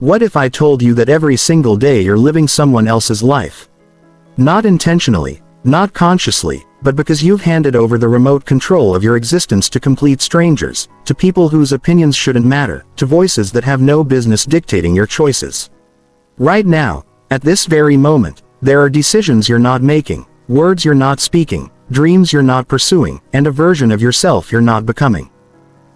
What if I told you that every single day you're living someone else's life? Not intentionally, not consciously, but because you've handed over the remote control of your existence to complete strangers, to people whose opinions shouldn't matter, to voices that have no business dictating your choices. Right now, at this very moment, there are decisions you're not making, words you're not speaking, dreams you're not pursuing, and a version of yourself you're not becoming.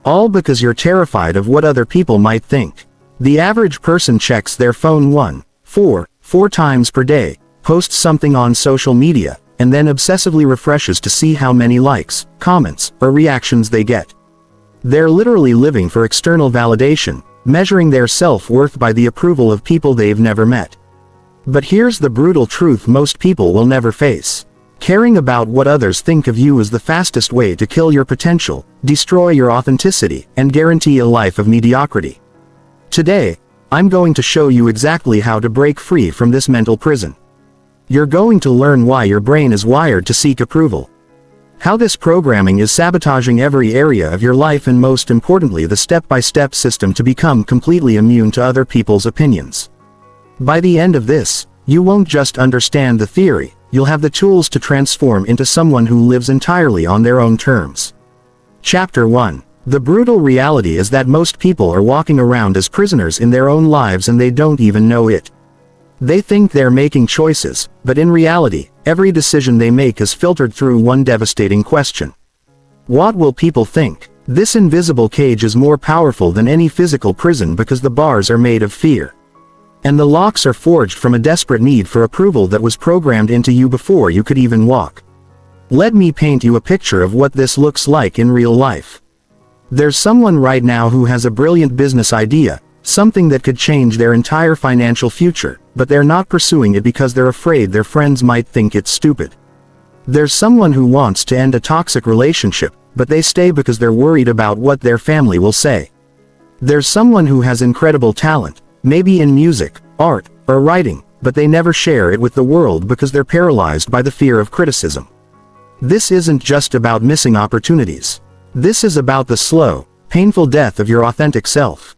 All because you're terrified of what other people might think. The average person checks their phone four times per day, posts something on social media, and then obsessively refreshes to see how many likes, comments, or reactions they get. They're literally living for external validation, measuring their self-worth by the approval of people they've never met. But here's the brutal truth most people will never face. Caring about what others think of you is the fastest way to kill your potential, destroy your authenticity, and guarantee a life of mediocrity. Today, I'm going to show you exactly how to break free from this mental prison. You're going to learn why your brain is wired to seek approval, how this programming is sabotaging every area of your life, and most importantly, the step-by-step system to become completely immune to other people's opinions. By the end of this, you won't just understand the theory, you'll have the tools to transform into someone who lives entirely on their own terms. Chapter 1. The brutal reality is that most people are walking around as prisoners in their own lives and they don't even know it. They think they're making choices, but in reality, every decision they make is filtered through one devastating question. What will people think? This invisible cage is more powerful than any physical prison because the bars are made of fear. And the locks are forged from a desperate need for approval that was programmed into you before you could even walk. Let me paint you a picture of what this looks like in real life. There's someone right now who has a brilliant business idea, something that could change their entire financial future, but they're not pursuing it because they're afraid their friends might think it's stupid. There's someone who wants to end a toxic relationship, but they stay because they're worried about what their family will say. There's someone who has incredible talent, maybe in music, art, or writing, but they never share it with the world because they're paralyzed by the fear of criticism. This isn't just about missing opportunities. This is about the slow, painful death of your authentic self.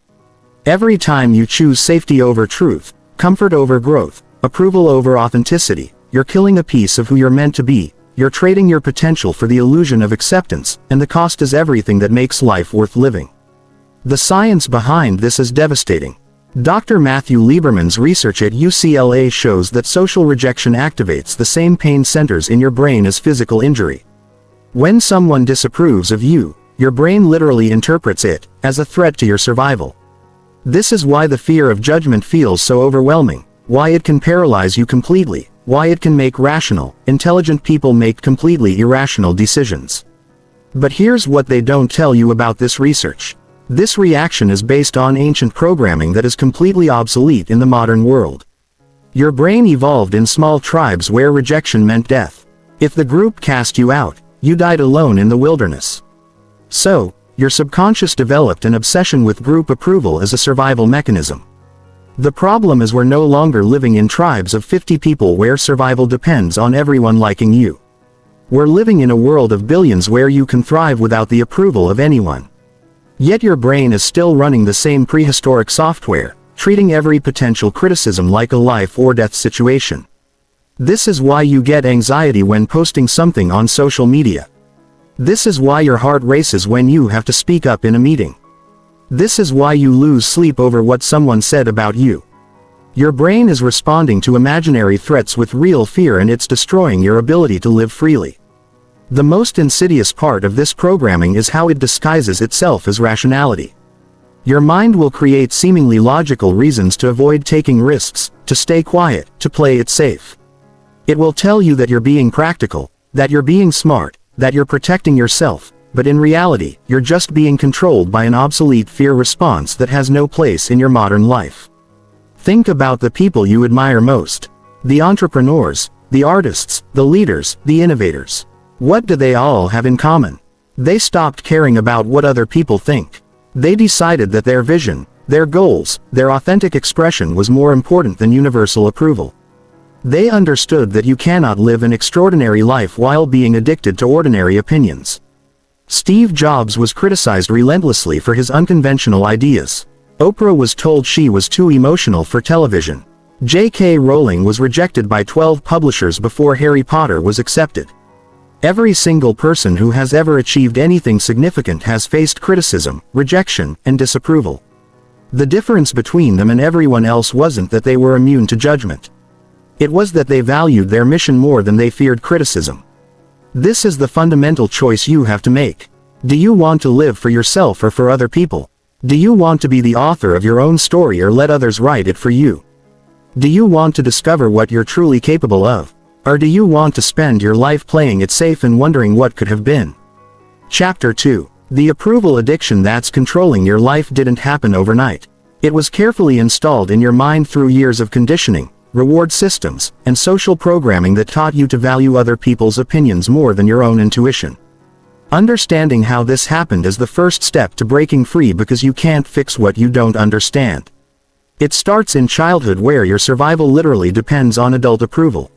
Every time you choose safety over truth, comfort over growth, approval over authenticity, you're killing a piece of who you're meant to be. You're trading your potential for the illusion of acceptance, and the cost is everything that makes life worth living. The science behind this is devastating. Dr. Matthew Lieberman's research at UCLA shows that social rejection activates the same pain centers in your brain as physical injury. When someone disapproves of you, your brain literally interprets it as a threat to your survival. This is why the fear of judgment feels so overwhelming, why it can paralyze you completely, why it can make rational, intelligent people make completely irrational decisions. But here's what they don't tell you about this research. This reaction is based on ancient programming that is completely obsolete in the modern world. Your brain evolved in small tribes where rejection meant death. If the group cast you out, you died alone in the wilderness. So, your subconscious developed an obsession with group approval as a survival mechanism. The problem is we're no longer living in tribes of 50 people where survival depends on everyone liking you. We're living in a world of billions where you can thrive without the approval of anyone. Yet your brain is still running the same prehistoric software, treating every potential criticism like a life or death situation. This is why you get anxiety when posting something on social media. This is why your heart races when you have to speak up in a meeting. This is why you lose sleep over what someone said about you. Your brain is responding to imaginary threats with real fear, and it's destroying your ability to live freely. The most insidious part of this programming is how it disguises itself as rationality. Your mind will create seemingly logical reasons to avoid taking risks, to stay quiet, to play it safe. It will tell you that you're being practical, that you're being smart, that you're protecting yourself, but in reality, you're just being controlled by an obsolete fear response that has no place in your modern life. Think about the people you admire most. The entrepreneurs, the artists, the leaders, the innovators. What do they all have in common? They stopped caring about what other people think. They decided that their vision, their goals, their authentic expression was more important than universal approval. They understood that you cannot live an extraordinary life while being addicted to ordinary opinions. Steve Jobs was criticized relentlessly for his unconventional ideas. Oprah was told she was too emotional for television. J.K. Rowling was rejected by 12 publishers before Harry Potter was accepted. Every single person who has ever achieved anything significant has faced criticism, rejection, and disapproval. The difference between them and everyone else wasn't that they were immune to judgment. It was that they valued their mission more than they feared criticism. This is the fundamental choice you have to make. Do you want to live for yourself or for other people? Do you want to be the author of your own story or let others write it for you? Do you want to discover what you're truly capable of? Or do you want to spend your life playing it safe and wondering what could have been? Chapter 2. The approval addiction that's controlling your life didn't happen overnight. It was carefully installed in your mind through years of conditioning, reward systems, and social programming that taught you to value other people's opinions more than your own intuition. Understanding how this happened is the first step to breaking free, because you can't fix what you don't understand. It starts in childhood, where your survival literally depends on adult approval.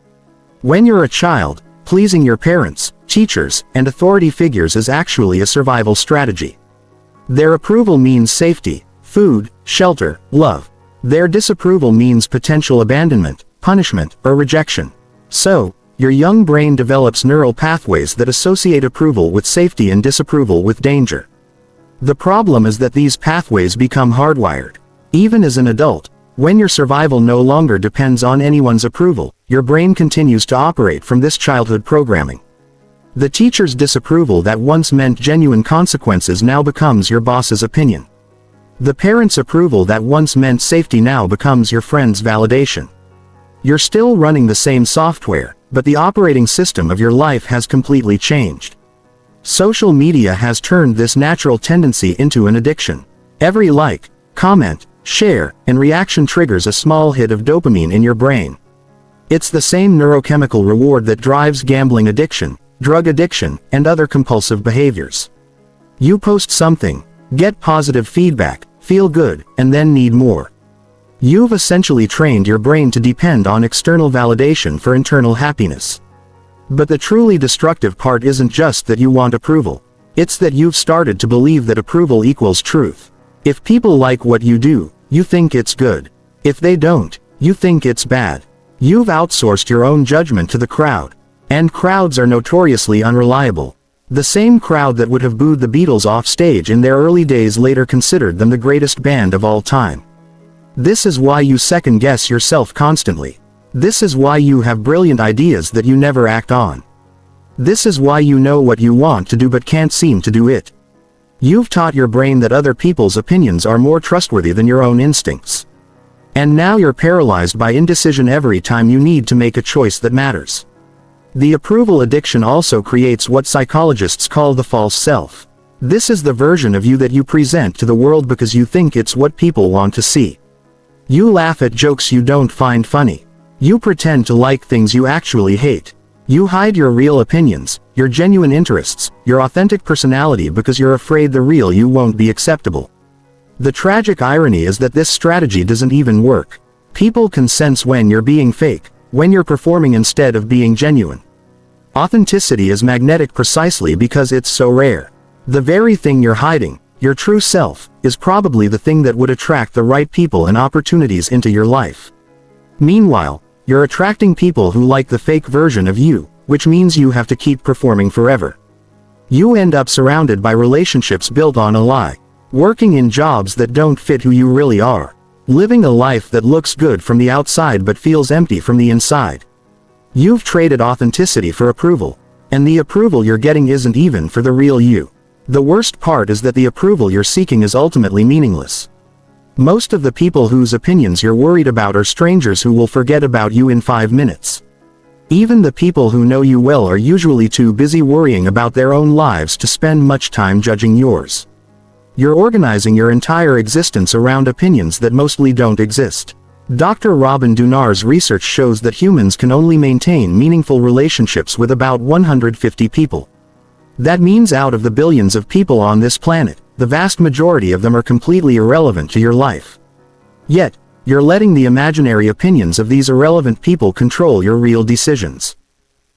When you're a child, pleasing your parents, teachers, and authority figures is actually a survival strategy. Their approval means safety, food, shelter, love. Their disapproval means potential abandonment, punishment, or rejection. So, your young brain develops neural pathways that associate approval with safety and disapproval with danger. The problem is that these pathways become hardwired. Even as an adult, when your survival no longer depends on anyone's approval, your brain continues to operate from this childhood programming. The teacher's disapproval that once meant genuine consequences now becomes your boss's opinion. The parent's approval that once meant safety now becomes your friend's validation. You're still running the same software, but the operating system of your life has completely changed. Social media has turned this natural tendency into an addiction. Every like, comment, share, and reaction triggers a small hit of dopamine in your brain. It's the same neurochemical reward that drives gambling addiction, drug addiction, and other compulsive behaviors. You post something, get positive feedback, feel good, and then need more. You've essentially trained your brain to depend on external validation for internal happiness. But the truly destructive part isn't just that you want approval. It's that you've started to believe that approval equals truth. If people like what you do, you think it's good. If they don't, you think it's bad. You've outsourced your own judgment to the crowd. And crowds are notoriously unreliable. The same crowd that would have booed the Beatles off stage in their early days later considered them the greatest band of all time. This is why you second-guess yourself constantly. This is why you have brilliant ideas that you never act on. This is why you know what you want to do but can't seem to do it. You've taught your brain that other people's opinions are more trustworthy than your own instincts. And now you're paralyzed by indecision every time you need to make a choice that matters. The approval addiction also creates what psychologists call the false self. This is the version of you that you present to the world because you think it's what people want to see. You laugh at jokes you don't find funny. You pretend to like things you actually hate. You hide your real opinions, your genuine interests, your authentic personality because you're afraid the real you won't be acceptable. The tragic irony is that this strategy doesn't even work. People can sense when you're being fake, when you're performing instead of being genuine. Authenticity is magnetic precisely because it's so rare. The very thing you're hiding, your true self, is probably the thing that would attract the right people and opportunities into your life. Meanwhile, you're attracting people who like the fake version of you, which means you have to keep performing forever. You end up surrounded by relationships built on a lie, working in jobs that don't fit who you really are, living a life that looks good from the outside but feels empty from the inside. You've traded authenticity for approval, and the approval you're getting isn't even for the real you. The worst part is that the approval you're seeking is ultimately meaningless. Most of the people whose opinions you're worried about are strangers who will forget about you in 5 minutes. Even the people who know you well are usually too busy worrying about their own lives to spend much time judging yours. You're organizing your entire existence around opinions that mostly don't exist. Dr. Robin Dunar's research shows that humans can only maintain meaningful relationships with about 150 people. That means out of the billions of people on this planet, the vast majority of them are completely irrelevant to your life. Yet, you're letting the imaginary opinions of these irrelevant people control your real decisions.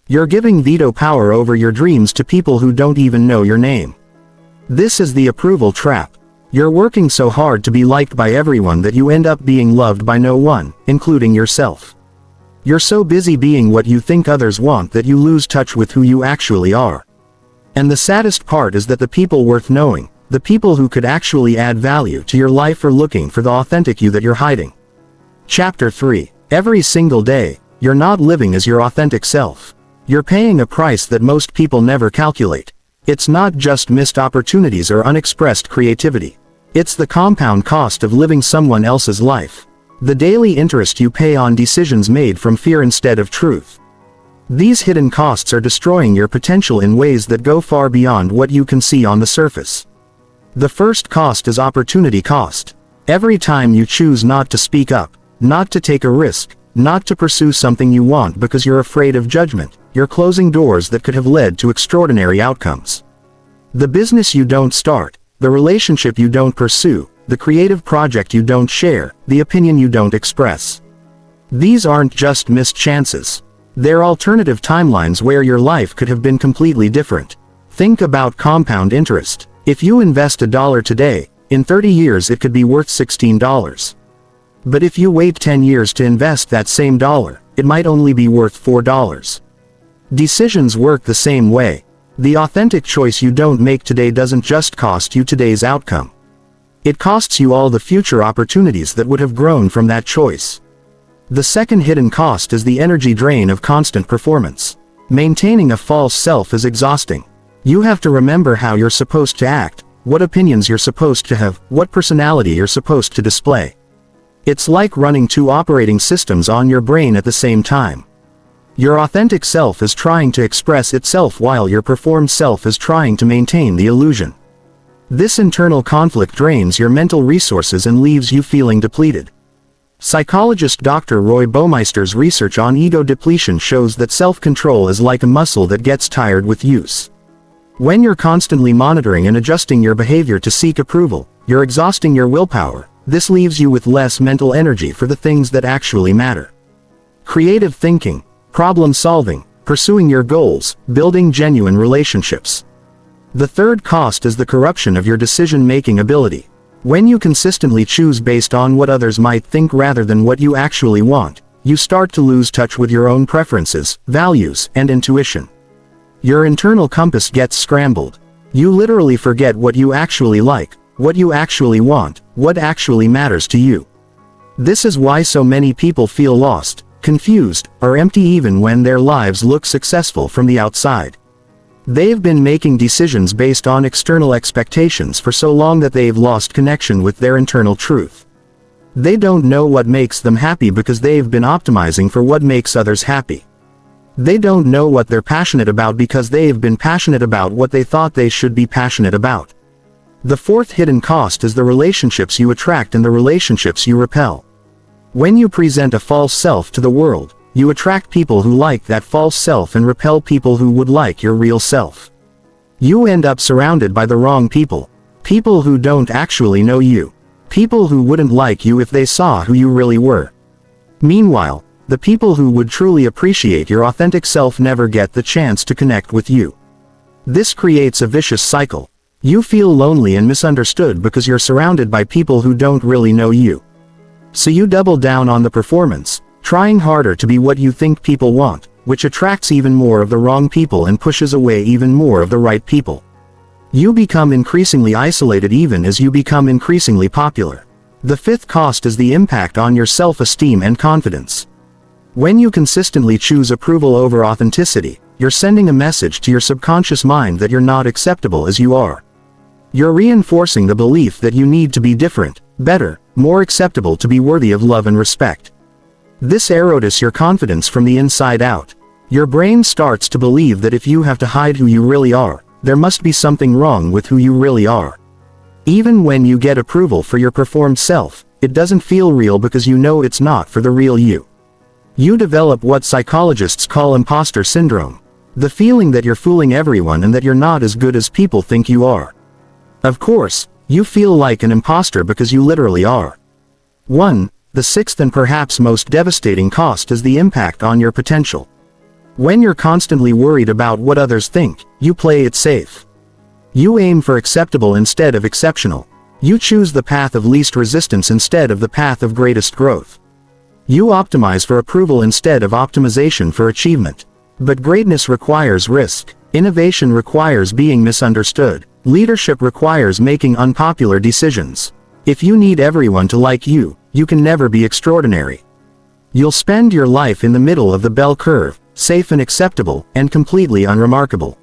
You're giving veto power over your dreams to people who don't even know your name. This is the approval trap. You're working so hard to be liked by everyone that you end up being loved by no one, including yourself. You're so busy being what you think others want that you lose touch with who you actually are. And the saddest part is that the people worth knowing, the people who could actually add value to your life, are looking for the authentic you that you're hiding. Chapter 3. Every single day, you're not living as your authentic self. You're paying a price that most people never calculate. It's not just missed opportunities or unexpressed creativity. It's the compound cost of living someone else's life. The daily interest you pay on decisions made from fear instead of truth. These hidden costs are destroying your potential in ways that go far beyond what you can see on the surface. The first cost is opportunity cost. Every time you choose not to speak up, not to take a risk, not to pursue something you want because you're afraid of judgment, you're closing doors that could have led to extraordinary outcomes. The business you don't start, the relationship you don't pursue, the creative project you don't share, the opinion you don't express. These aren't just missed chances. They're alternative timelines where your life could have been completely different. Think about compound interest. If you invest $1 today, in 30 years it could be worth $16. But if you wait 10 years to invest that same dollar, it might only be worth $4. Decisions work the same way. The authentic choice you don't make today doesn't just cost you today's outcome. It costs you all the future opportunities that would have grown from that choice. The second hidden cost is the energy drain of constant performance. Maintaining a false self is exhausting. You have to remember how you're supposed to act, what opinions you're supposed to have, what personality you're supposed to display. It's like running two operating systems on your brain at the same time. Your authentic self is trying to express itself while your performed self is trying to maintain the illusion. This internal conflict drains your mental resources and leaves you feeling depleted. Psychologist Dr. Roy Baumeister's research on ego depletion shows that self-control is like a muscle that gets tired with use. When you're constantly monitoring and adjusting your behavior to seek approval, you're exhausting your willpower. This leaves you with less mental energy for the things that actually matter. Creative thinking, problem solving, pursuing your goals, building genuine relationships. The third cost is the corruption of your decision-making ability. When you consistently choose based on what others might think rather than what you actually want, you start to lose touch with your own preferences, values, and intuition. Your internal compass gets scrambled. You literally forget what you actually like, what you actually want, what actually matters to you. This is why so many people feel lost, confused, or empty even when their lives look successful from the outside. They've been making decisions based on external expectations for so long that they've lost connection with their internal truth. They don't know what makes them happy because they've been optimizing for what makes others happy. They don't know what they're passionate about because they've been passionate about what they thought they should be passionate about. The fourth hidden cost is the relationships you attract and the relationships you repel. When you present a false self to the world, you attract people who like that false self and repel people who would like your real self. You end up surrounded by the wrong people. People who don't actually know you. People who wouldn't like you if they saw who you really were. Meanwhile, the people who would truly appreciate your authentic self never get the chance to connect with you. This creates a vicious cycle. You feel lonely and misunderstood because you're surrounded by people who don't really know you. So you double down on the performance, trying harder to be what you think people want, which attracts even more of the wrong people and pushes away even more of the right people. You become increasingly isolated even as you become increasingly popular. The fifth cost is the impact on your self-esteem and confidence. When you consistently choose approval over authenticity, you're sending a message to your subconscious mind that you're not acceptable as you are. You're reinforcing the belief that you need to be different, better, more acceptable to be worthy of love and respect. This erodes your confidence from the inside out. Your brain starts to believe that if you have to hide who you really are, there must be something wrong with who you really are. Even when you get approval for your performed self, it doesn't feel real because you know it's not for the real you. You develop what psychologists call imposter syndrome. The feeling that you're fooling everyone and that you're not as good as people think you are. Of course, you feel like an imposter because you literally are. 1. The sixth and perhaps most devastating cost is the impact on your potential. When you're constantly worried about what others think, you play it safe. You aim for acceptable instead of exceptional. You choose the path of least resistance instead of the path of greatest growth. You optimize for approval instead of optimization for achievement. But greatness requires risk. Innovation requires being misunderstood. Leadership requires making unpopular decisions. If you need everyone to like you, you can never be extraordinary. You'll spend your life in the middle of the bell curve, safe and acceptable, and completely unremarkable.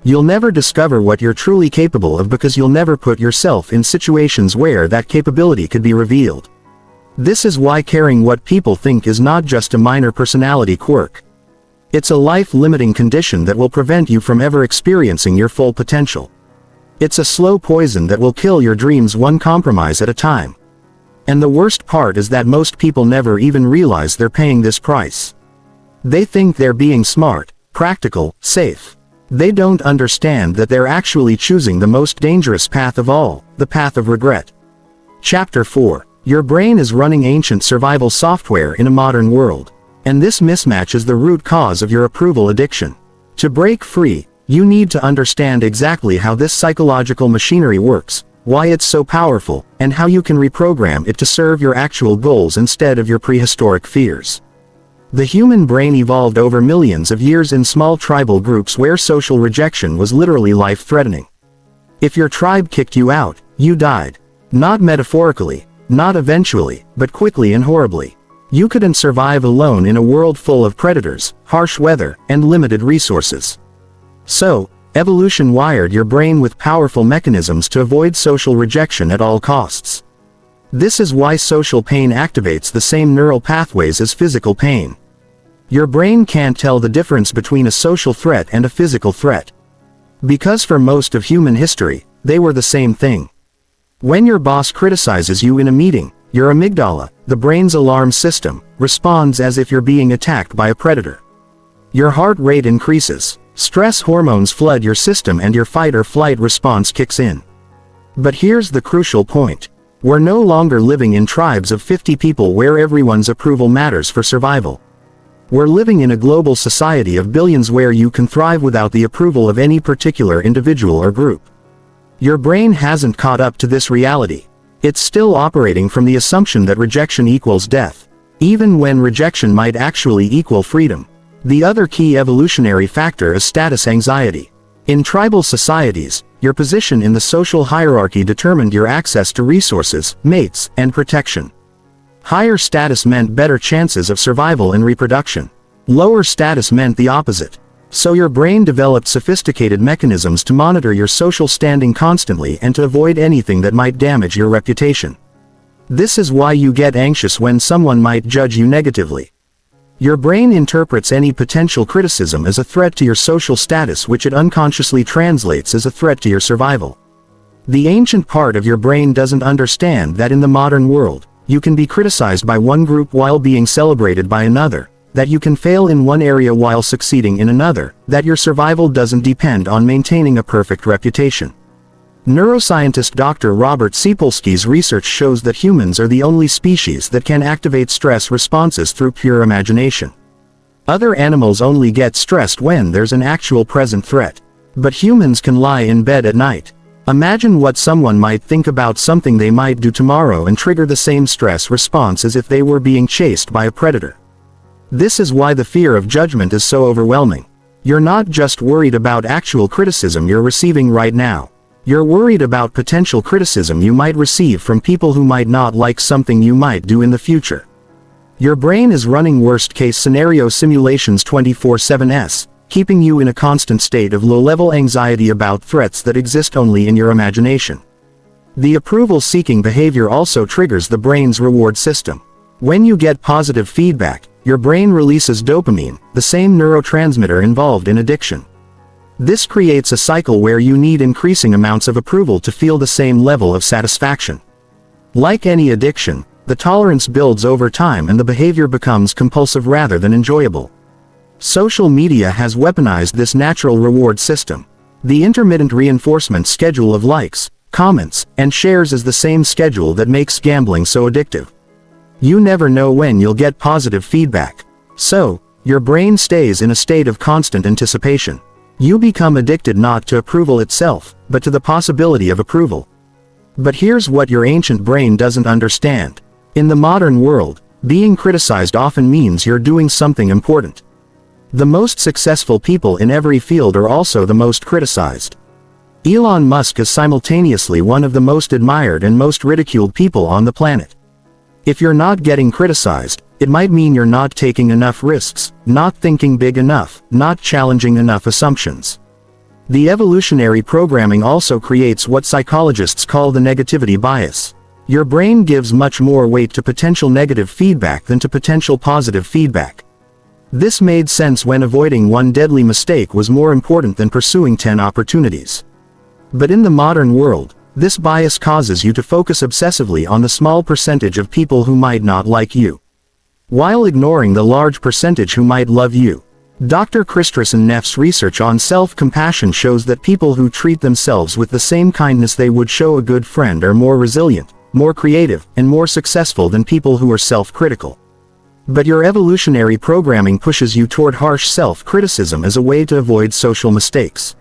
You'll never discover what you're truly capable of because you'll never put yourself in situations where that capability could be revealed. This is why caring what people think is not just a minor personality quirk. It's a life-limiting condition that will prevent you from ever experiencing your full potential. It's a slow poison that will kill your dreams one compromise at a time. And the worst part is that most people never even realize they're paying this price. They think they're being smart, practical, safe. They don't understand that they're actually choosing the most dangerous path of all, the path of regret. Chapter 4. Your brain is running ancient survival software in a modern world. And this mismatch is the root cause of your approval addiction. To break free, you need to understand exactly how this psychological machinery works, why it's so powerful, and how you can reprogram it to serve your actual goals instead of your prehistoric fears. The human brain evolved over millions of years in small tribal groups where social rejection was literally life-threatening. If your tribe kicked you out, you died. Not metaphorically, not eventually, but quickly and horribly. You couldn't survive alone in a world full of predators, harsh weather, and limited resources. So, evolution wired your brain with powerful mechanisms to avoid social rejection at all costs. This is why social pain activates the same neural pathways as physical pain. Your brain can't tell the difference between a social threat and a physical threat. Because for most of human history, they were the same thing. When your boss criticizes you in a meeting, your amygdala, the brain's alarm system, responds as if you're being attacked by a predator. Your heart rate increases, stress hormones flood your system, and your fight or flight response kicks in. But here's the crucial point. We're no longer living in tribes of 50 people where everyone's approval matters for survival. We're living in a global society of billions where you can thrive without the approval of any particular individual or group. Your brain hasn't caught up to this reality. It's still operating from the assumption that rejection equals death, even when rejection might actually equal freedom. The other key evolutionary factor is status anxiety. In tribal societies, your position in the social hierarchy determined your access to resources, mates, and protection. Higher status meant better chances of survival and reproduction. Lower status meant the opposite. So your brain developed sophisticated mechanisms to monitor your social standing constantly and to avoid anything that might damage your reputation. This is why you get anxious when someone might judge you negatively. Your brain interprets any potential criticism as a threat to your social status, which it unconsciously translates as a threat to your survival. The ancient part of your brain doesn't understand that in the modern world, you can be criticized by one group while being celebrated by another, that you can fail in one area while succeeding in another, that your survival doesn't depend on maintaining a perfect reputation. Neuroscientist Dr. Robert Sapolsky's research shows that humans are the only species that can activate stress responses through pure imagination. Other animals only get stressed when there's an actual present threat. But humans can lie in bed at night. Imagine what someone might think about something they might do tomorrow and trigger the same stress response as if they were being chased by a predator. This is why the fear of judgment is so overwhelming. You're not just worried about actual criticism you're receiving right now. You're worried about potential criticism you might receive from people who might not like something you might do in the future. Your brain is running worst-case scenario simulations 24/7, keeping you in a constant state of low-level anxiety about threats that exist only in your imagination. The approval-seeking behavior also triggers the brain's reward system. When you get positive feedback, your brain releases dopamine, the same neurotransmitter involved in addiction. This creates a cycle where you need increasing amounts of approval to feel the same level of satisfaction. Like any addiction, the tolerance builds over time and the behavior becomes compulsive rather than enjoyable. Social media has weaponized this natural reward system. The intermittent reinforcement schedule of likes, comments, and shares is the same schedule that makes gambling so addictive. You never know when you'll get positive feedback. So, your brain stays in a state of constant anticipation. You become addicted not to approval itself, but to the possibility of approval. But here's what your ancient brain doesn't understand. In the modern world, being criticized often means you're doing something important. The most successful people in every field are also the most criticized. Elon Musk is simultaneously one of the most admired and most ridiculed people on the planet. If you're not getting criticized, it might mean you're not taking enough risks, not thinking big enough, not challenging enough assumptions. The evolutionary programming also creates what psychologists call the negativity bias. Your brain gives much more weight to potential negative feedback than to potential positive feedback. This made sense when avoiding one deadly mistake was more important than pursuing 10 opportunities. But in the modern world, this bias causes you to focus obsessively on the small percentage of people who might not like you, while ignoring the large percentage who might love you. Dr. Christopher Neff's research on self-compassion shows that people who treat themselves with the same kindness they would show a good friend are more resilient, more creative, and more successful than people who are self-critical. But your evolutionary programming pushes you toward harsh self-criticism as a way to avoid social mistakes.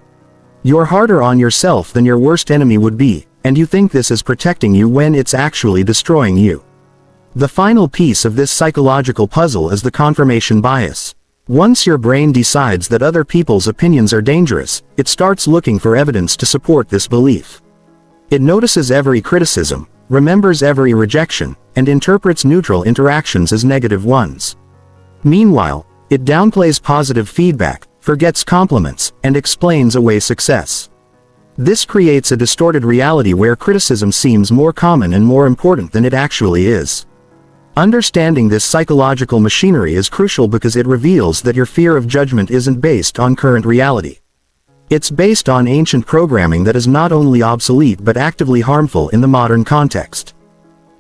You're harder on yourself than your worst enemy would be, and you think this is protecting you when it's actually destroying you. The final piece of this psychological puzzle is the confirmation bias. Once your brain decides that other people's opinions are dangerous, it starts looking for evidence to support this belief. It notices every criticism, remembers every rejection, and interprets neutral interactions as negative ones. Meanwhile, it downplays positive feedback, forgets compliments, and explains away success. This creates a distorted reality where criticism seems more common and more important than it actually is. Understanding this psychological machinery is crucial because it reveals that your fear of judgment isn't based on current reality. It's based on ancient programming that is not only obsolete but actively harmful in the modern context.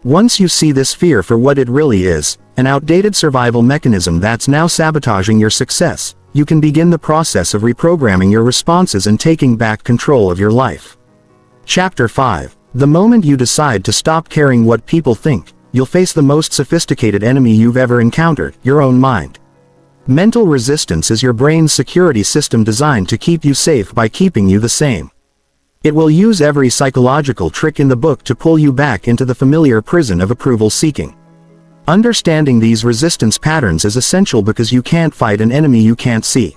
Once you see this fear for what it really is, an outdated survival mechanism that's now sabotaging your success, you can begin the process of reprogramming your responses and taking back control of your life. Chapter 5. The moment you decide to stop caring what people think, you'll face the most sophisticated enemy you've ever encountered, your own mind. Mental resistance is your brain's security system designed to keep you safe by keeping you the same. It will use every psychological trick in the book to pull you back into the familiar prison of approval seeking. Understanding these resistance patterns is essential because you can't fight an enemy you can't see.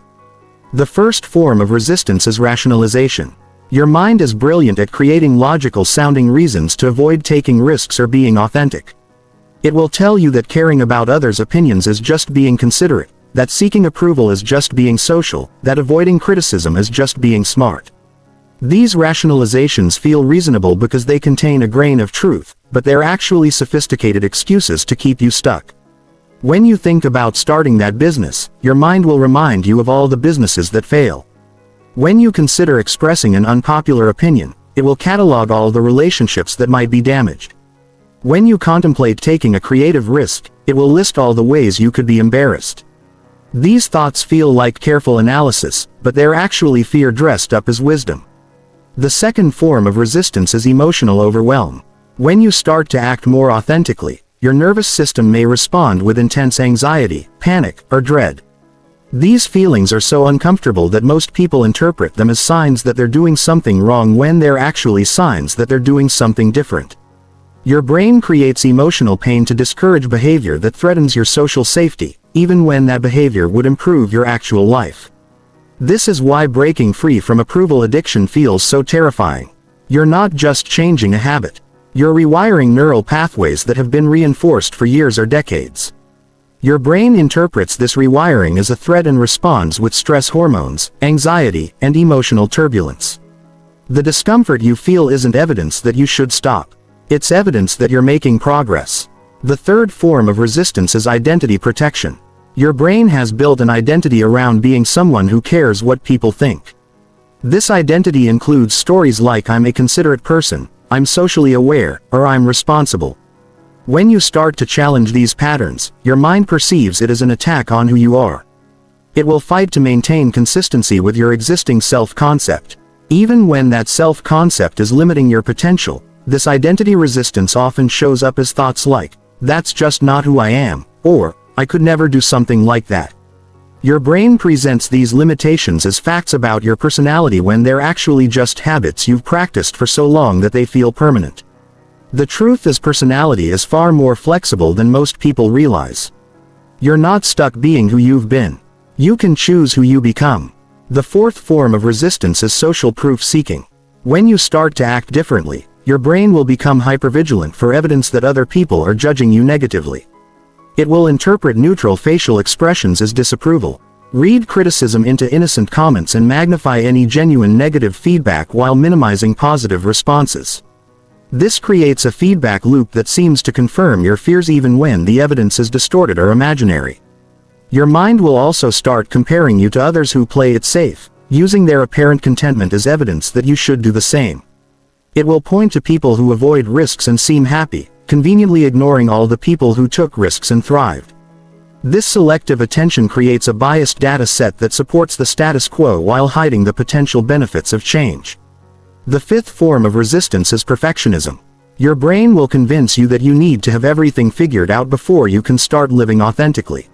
The first form of resistance is rationalization. Your mind is brilliant at creating logical-sounding reasons to avoid taking risks or being authentic. It will tell you that caring about others' opinions is just being considerate, that seeking approval is just being social, that avoiding criticism is just being smart. These rationalizations feel reasonable because they contain a grain of truth, but they're actually sophisticated excuses to keep you stuck. When you think about starting that business, your mind will remind you of all the businesses that fail. When you consider expressing an unpopular opinion, it will catalog all the relationships that might be damaged. When you contemplate taking a creative risk, it will list all the ways you could be embarrassed. These thoughts feel like careful analysis, but they're actually fear dressed up as wisdom. The second form of resistance is emotional overwhelm. When you start to act more authentically, your nervous system may respond with intense anxiety, panic, or dread. These feelings are so uncomfortable that most people interpret them as signs that they're doing something wrong when they're actually signs that they're doing something different. Your brain creates emotional pain to discourage behavior that threatens your social safety, even when that behavior would improve your actual life. This is why breaking free from approval addiction feels so terrifying. You're not just changing a habit. You're rewiring neural pathways that have been reinforced for years or decades. Your brain interprets this rewiring as a threat and responds with stress hormones, anxiety, and emotional turbulence. The discomfort you feel isn't evidence that you should stop. It's evidence that you're making progress. The third form of resistance is identity protection. Your brain has built an identity around being someone who cares what people think. This identity includes stories like I'm a considerate person, I'm socially aware, or I'm responsible. When you start to challenge these patterns, your mind perceives it as an attack on who you are. It will fight to maintain consistency with your existing self-concept. Even when that self-concept is limiting your potential, this identity resistance often shows up as thoughts like, "That's just not who I am," or, "I could never do something like that." Your brain presents these limitations as facts about your personality when they're actually just habits you've practiced for so long that they feel permanent. The truth is, personality is far more flexible than most people realize. You're not stuck being who you've been. You can choose who you become. The fourth form of resistance is social proof seeking. When you start to act differently, your brain will become hypervigilant for evidence that other people are judging you negatively. It will interpret neutral facial expressions as disapproval, read criticism into innocent comments, and magnify any genuine negative feedback while minimizing positive responses. This creates a feedback loop that seems to confirm your fears even when the evidence is distorted or imaginary. Your mind will also start comparing you to others who play it safe, using their apparent contentment as evidence that you should do the same. It will point to people who avoid risks and seem happy, conveniently ignoring all the people who took risks and thrived. This selective attention creates a biased data set that supports the status quo while hiding the potential benefits of change. The fifth form of resistance is perfectionism. Your brain will convince you that you need to have everything figured out before you can start living authentically.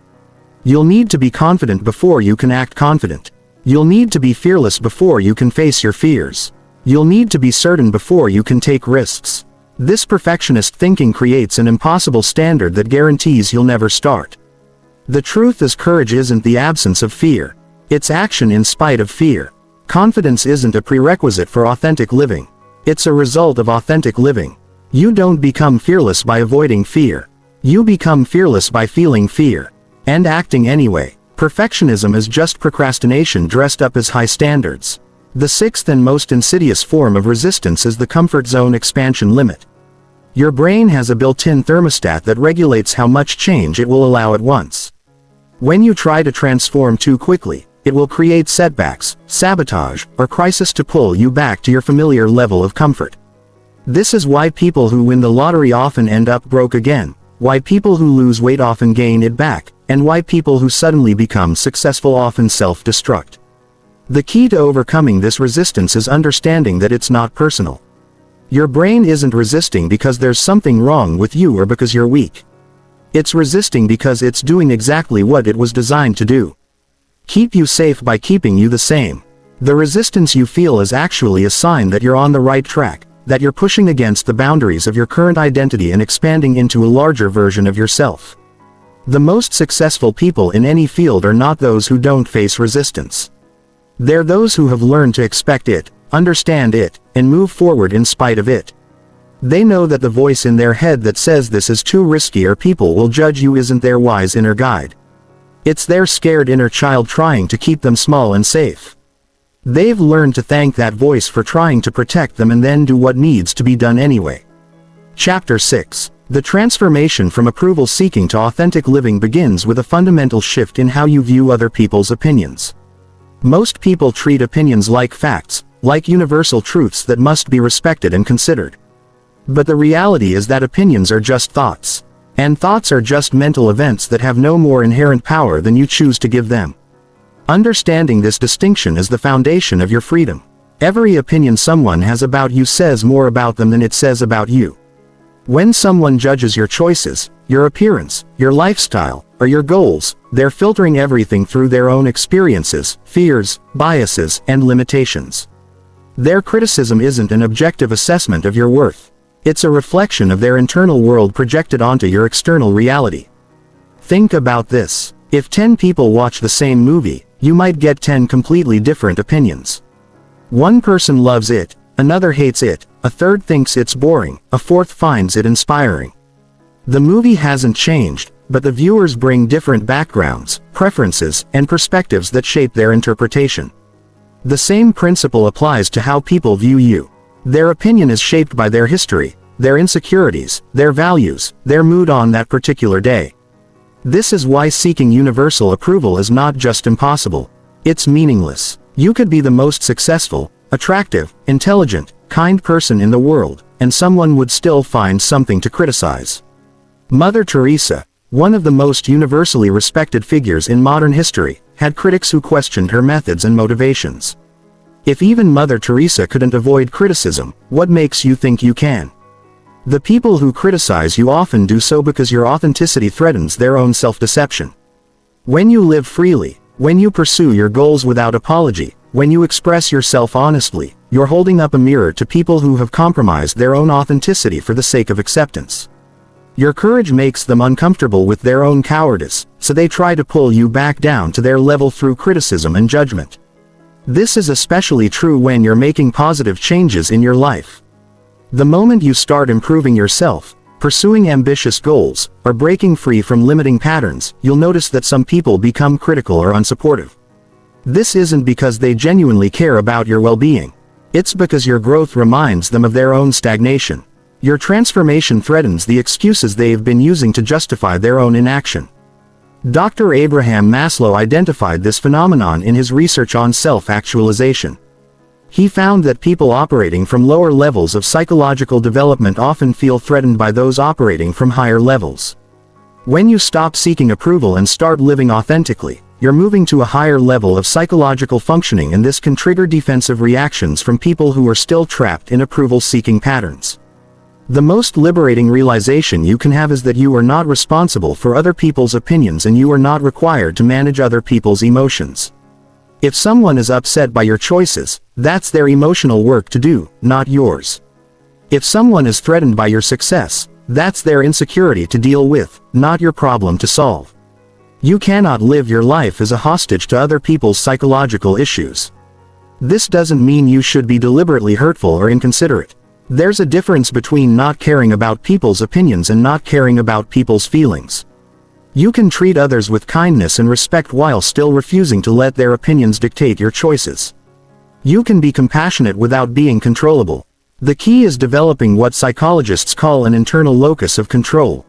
You'll need to be confident before you can act confident. You'll need to be fearless before you can face your fears. You'll need to be certain before you can take risks. This perfectionist thinking creates an impossible standard that guarantees you'll never start. The truth is, courage isn't the absence of fear. It's action in spite of fear. Confidence isn't a prerequisite for authentic living. It's a result of authentic living. You don't become fearless by avoiding fear. You become fearless by feeling fear and acting anyway. Perfectionism is just procrastination dressed up as high standards. The sixth and most insidious form of resistance is the comfort zone expansion limit. Your brain has a built-in thermostat that regulates how much change it will allow at once. When you try to transform too quickly, it will create setbacks, sabotage, or crisis to pull you back to your familiar level of comfort. This is why people who win the lottery often end up broke again, why people who lose weight often gain it back, and why people who suddenly become successful often self-destruct. The key to overcoming this resistance is understanding that it's not personal. Your brain isn't resisting because there's something wrong with you or because you're weak. It's resisting because it's doing exactly what it was designed to do. Keep you safe by keeping you the same. The resistance you feel is actually a sign that you're on the right track, that you're pushing against the boundaries of your current identity and expanding into a larger version of yourself. The most successful people in any field are not those who don't face resistance. They're those who have learned to expect it, understand it, and move forward in spite of it. They know that the voice in their head that says this is too risky or people will judge you isn't their wise inner guide. It's their scared inner child trying to keep them small and safe. They've learned to thank that voice for trying to protect them and then do what needs to be done anyway. Chapter 6. The transformation from approval seeking to authentic living begins with a fundamental shift in how you view other people's opinions. Most people treat opinions like facts, like universal truths that must be respected and considered. But the reality is that opinions are just thoughts. And thoughts are just mental events that have no more inherent power than you choose to give them. Understanding this distinction is the foundation of your freedom. Every opinion someone has about you says more about them than it says about you. When someone judges your choices, your appearance, your lifestyle, or your goals, they're filtering everything through their own experiences, fears, biases, and limitations. Their criticism isn't an objective assessment of your worth. It's a reflection of their internal world projected onto your external reality. Think about this. If 10 people watch the same movie, you might get 10 completely different opinions. One person loves it, another hates it, a third thinks it's boring, a fourth finds it inspiring. The movie hasn't changed, but the viewers bring different backgrounds, preferences, and perspectives that shape their interpretation. The same principle applies to how people view you. Their opinion is shaped by their history, their insecurities, their values, their mood on that particular day. This is why seeking universal approval is not just impossible, it's meaningless. You could be the most successful, attractive, intelligent, kind person in the world, and someone would still find something to criticize. Mother Teresa, one of the most universally respected figures in modern history, had critics who questioned her methods and motivations. If even Mother Teresa couldn't avoid criticism, what makes you think you can? The people who criticize you often do so because your authenticity threatens their own self-deception. When you live freely, when you pursue your goals without apology, when you express yourself honestly, you're holding up a mirror to people who have compromised their own authenticity for the sake of acceptance. Your courage makes them uncomfortable with their own cowardice, so they try to pull you back down to their level through criticism and judgment. This is especially true when you're making positive changes in your life. The moment you start improving yourself, pursuing ambitious goals, or breaking free from limiting patterns, you'll notice that some people become critical or unsupportive. This isn't because they genuinely care about your well-being. It's because your growth reminds them of their own stagnation. Your transformation threatens the excuses they've been using to justify their own inaction. Dr. Abraham Maslow identified this phenomenon in his research on self-actualization. He found that people operating from lower levels of psychological development often feel threatened by those operating from higher levels. When you stop seeking approval and start living authentically, you're moving to a higher level of psychological functioning, and this can trigger defensive reactions from people who are still trapped in approval-seeking patterns. The most liberating realization you can have is that you are not responsible for other people's opinions, and you are not required to manage other people's emotions. If someone is upset by your choices, that's their emotional work to do, not yours. If someone is threatened by your success, that's their insecurity to deal with, not your problem to solve. You cannot live your life as a hostage to other people's psychological issues. This doesn't mean you should be deliberately hurtful or inconsiderate. There's a difference between not caring about people's opinions and not caring about people's feelings. You can treat others with kindness and respect while still refusing to let their opinions dictate your choices. You can be compassionate without being controllable. The key is developing what psychologists call an internal locus of control.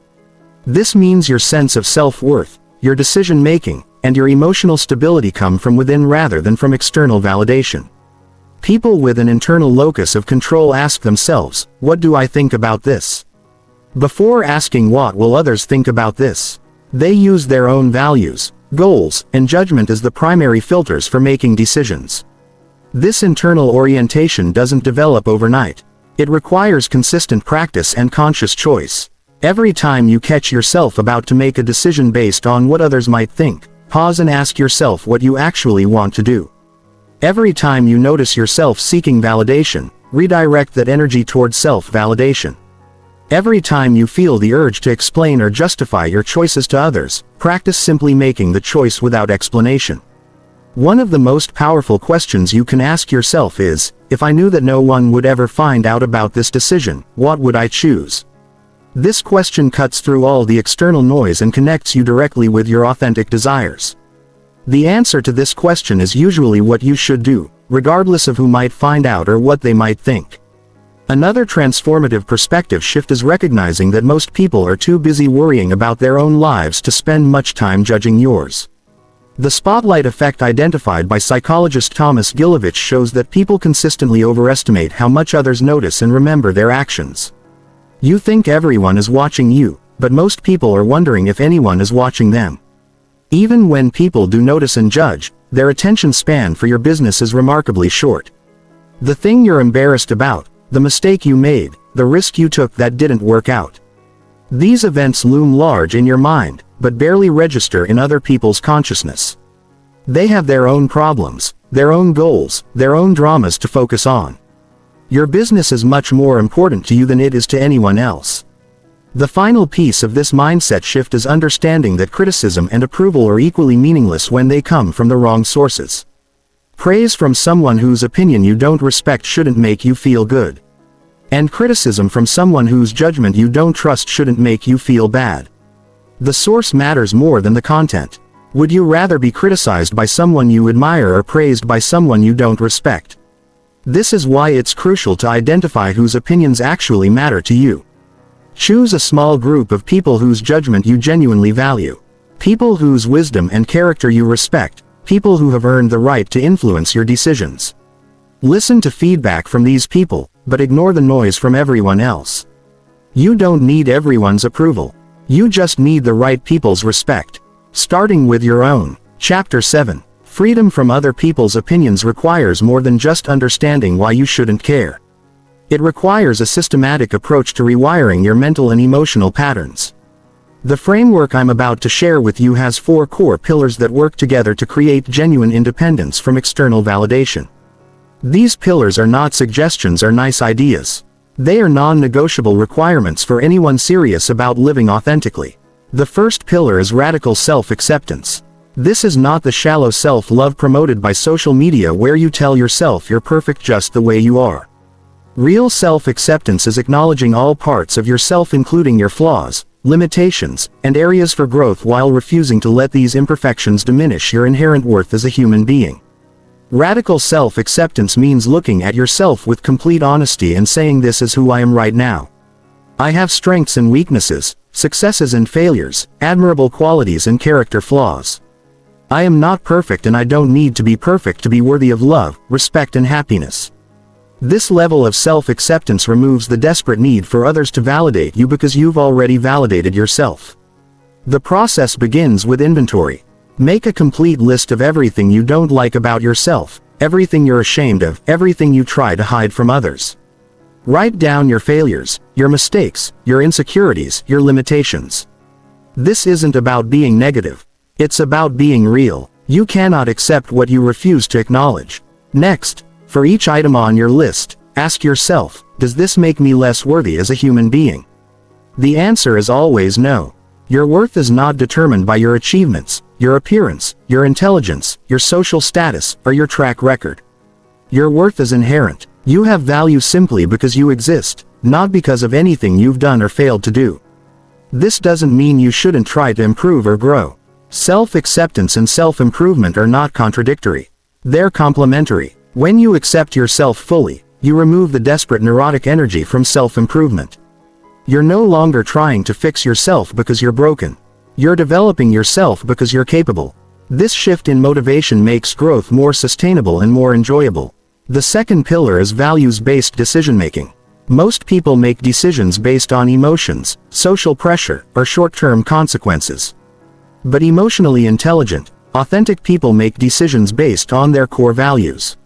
This means your sense of self-worth, your decision-making, and your emotional stability come from within rather than from external validation. People with an internal locus of control ask themselves, "What do I think about this?" before asking, "What will others think about this?" They use their own values, goals, and judgment as the primary filters for making decisions. This internal orientation doesn't develop overnight. It requires consistent practice and conscious choice. Every time you catch yourself about to make a decision based on what others might think, pause and ask yourself what you actually want to do. Every time you notice yourself seeking validation, redirect that energy towards self-validation. Every time you feel the urge to explain or justify your choices to others, practice simply making the choice without explanation. One of the most powerful questions you can ask yourself is, if I knew that no one would ever find out about this decision, what would I choose? This question cuts through all the external noise and connects you directly with your authentic desires. The answer to this question is usually what you should do, regardless of who might find out or what they might think. Another transformative perspective shift is recognizing that most people are too busy worrying about their own lives to spend much time judging yours. The spotlight effect identified by psychologist Thomas Gilovich shows that people consistently overestimate how much others notice and remember their actions. You think everyone is watching you, but most people are wondering if anyone is watching them. Even when people do notice and judge, their attention span for your business is remarkably short. The thing you're embarrassed about, the mistake you made, the risk you took that didn't work out. These events loom large in your mind, but barely register in other people's consciousness. They have their own problems, their own goals, their own dramas to focus on. Your business is much more important to you than it is to anyone else. The final piece of this mindset shift is understanding that criticism and approval are equally meaningless when they come from the wrong sources. Praise from someone whose opinion you don't respect shouldn't make you feel good. And criticism from someone whose judgment you don't trust shouldn't make you feel bad. The source matters more than the content. Would you rather be criticized by someone you admire or praised by someone you don't respect? This is why it's crucial to identify whose opinions actually matter to you. Choose a small group of people whose judgment you genuinely value. People whose wisdom and character you respect. People who have earned the right to influence your decisions. Listen to feedback from these people, but ignore the noise from everyone else. You don't need everyone's approval. You just need the right people's respect. Starting with your own. Chapter 7. Freedom from other people's opinions requires more than just understanding why you shouldn't care. It requires a systematic approach to rewiring your mental and emotional patterns. The framework I'm about to share with you has 4 core pillars that work together to create genuine independence from external validation. These pillars are not suggestions or nice ideas. They are non-negotiable requirements for anyone serious about living authentically. The first pillar is radical self-acceptance. This is not the shallow self-love promoted by social media where you tell yourself you're perfect just the way you are. Real self-acceptance is acknowledging all parts of yourself, including your flaws, limitations, and areas for growth, while refusing to let these imperfections diminish your inherent worth as a human being. Radical self-acceptance means looking at yourself with complete honesty and saying, "This is who I am right now. I have strengths and weaknesses, successes and failures, admirable qualities and character flaws. I am not perfect, and I don't need to be perfect to be worthy of love, respect and happiness." This level of self-acceptance removes the desperate need for others to validate you, because you've already validated yourself. The process begins with inventory. Make a complete list of everything you don't like about yourself, everything you're ashamed of, everything you try to hide from others. Write down your failures, your mistakes, your insecurities, your limitations. This isn't about being negative. It's about being real. You cannot accept what you refuse to acknowledge. Next, for each item on your list, ask yourself, does this make me less worthy as a human being? The answer is always no. Your worth is not determined by your achievements, your appearance, your intelligence, your social status, or your track record. Your worth is inherent. You have value simply because you exist, not because of anything you've done or failed to do. This doesn't mean you shouldn't try to improve or grow. Self-acceptance and self-improvement are not contradictory. They're complementary. When you accept yourself fully, you remove the desperate neurotic energy from self-improvement. You're no longer trying to fix yourself because you're broken. You're developing yourself because you're capable. This shift in motivation makes growth more sustainable and more enjoyable. The second pillar is values-based decision-making. Most people make decisions based on emotions, social pressure, or short-term consequences. But emotionally intelligent, authentic people make decisions based on their core values.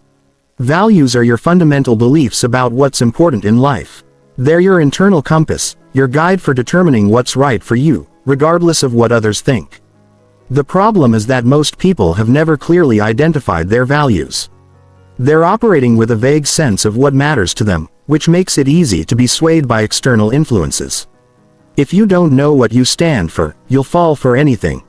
Values are your fundamental beliefs about what's important in life. They're your internal compass, your guide for determining what's right for you, regardless of what others think. The problem is that most people have never clearly identified their values. They're operating with a vague sense of what matters to them, which makes it easy to be swayed by external influences. If you don't know what you stand for, you'll fall for anything.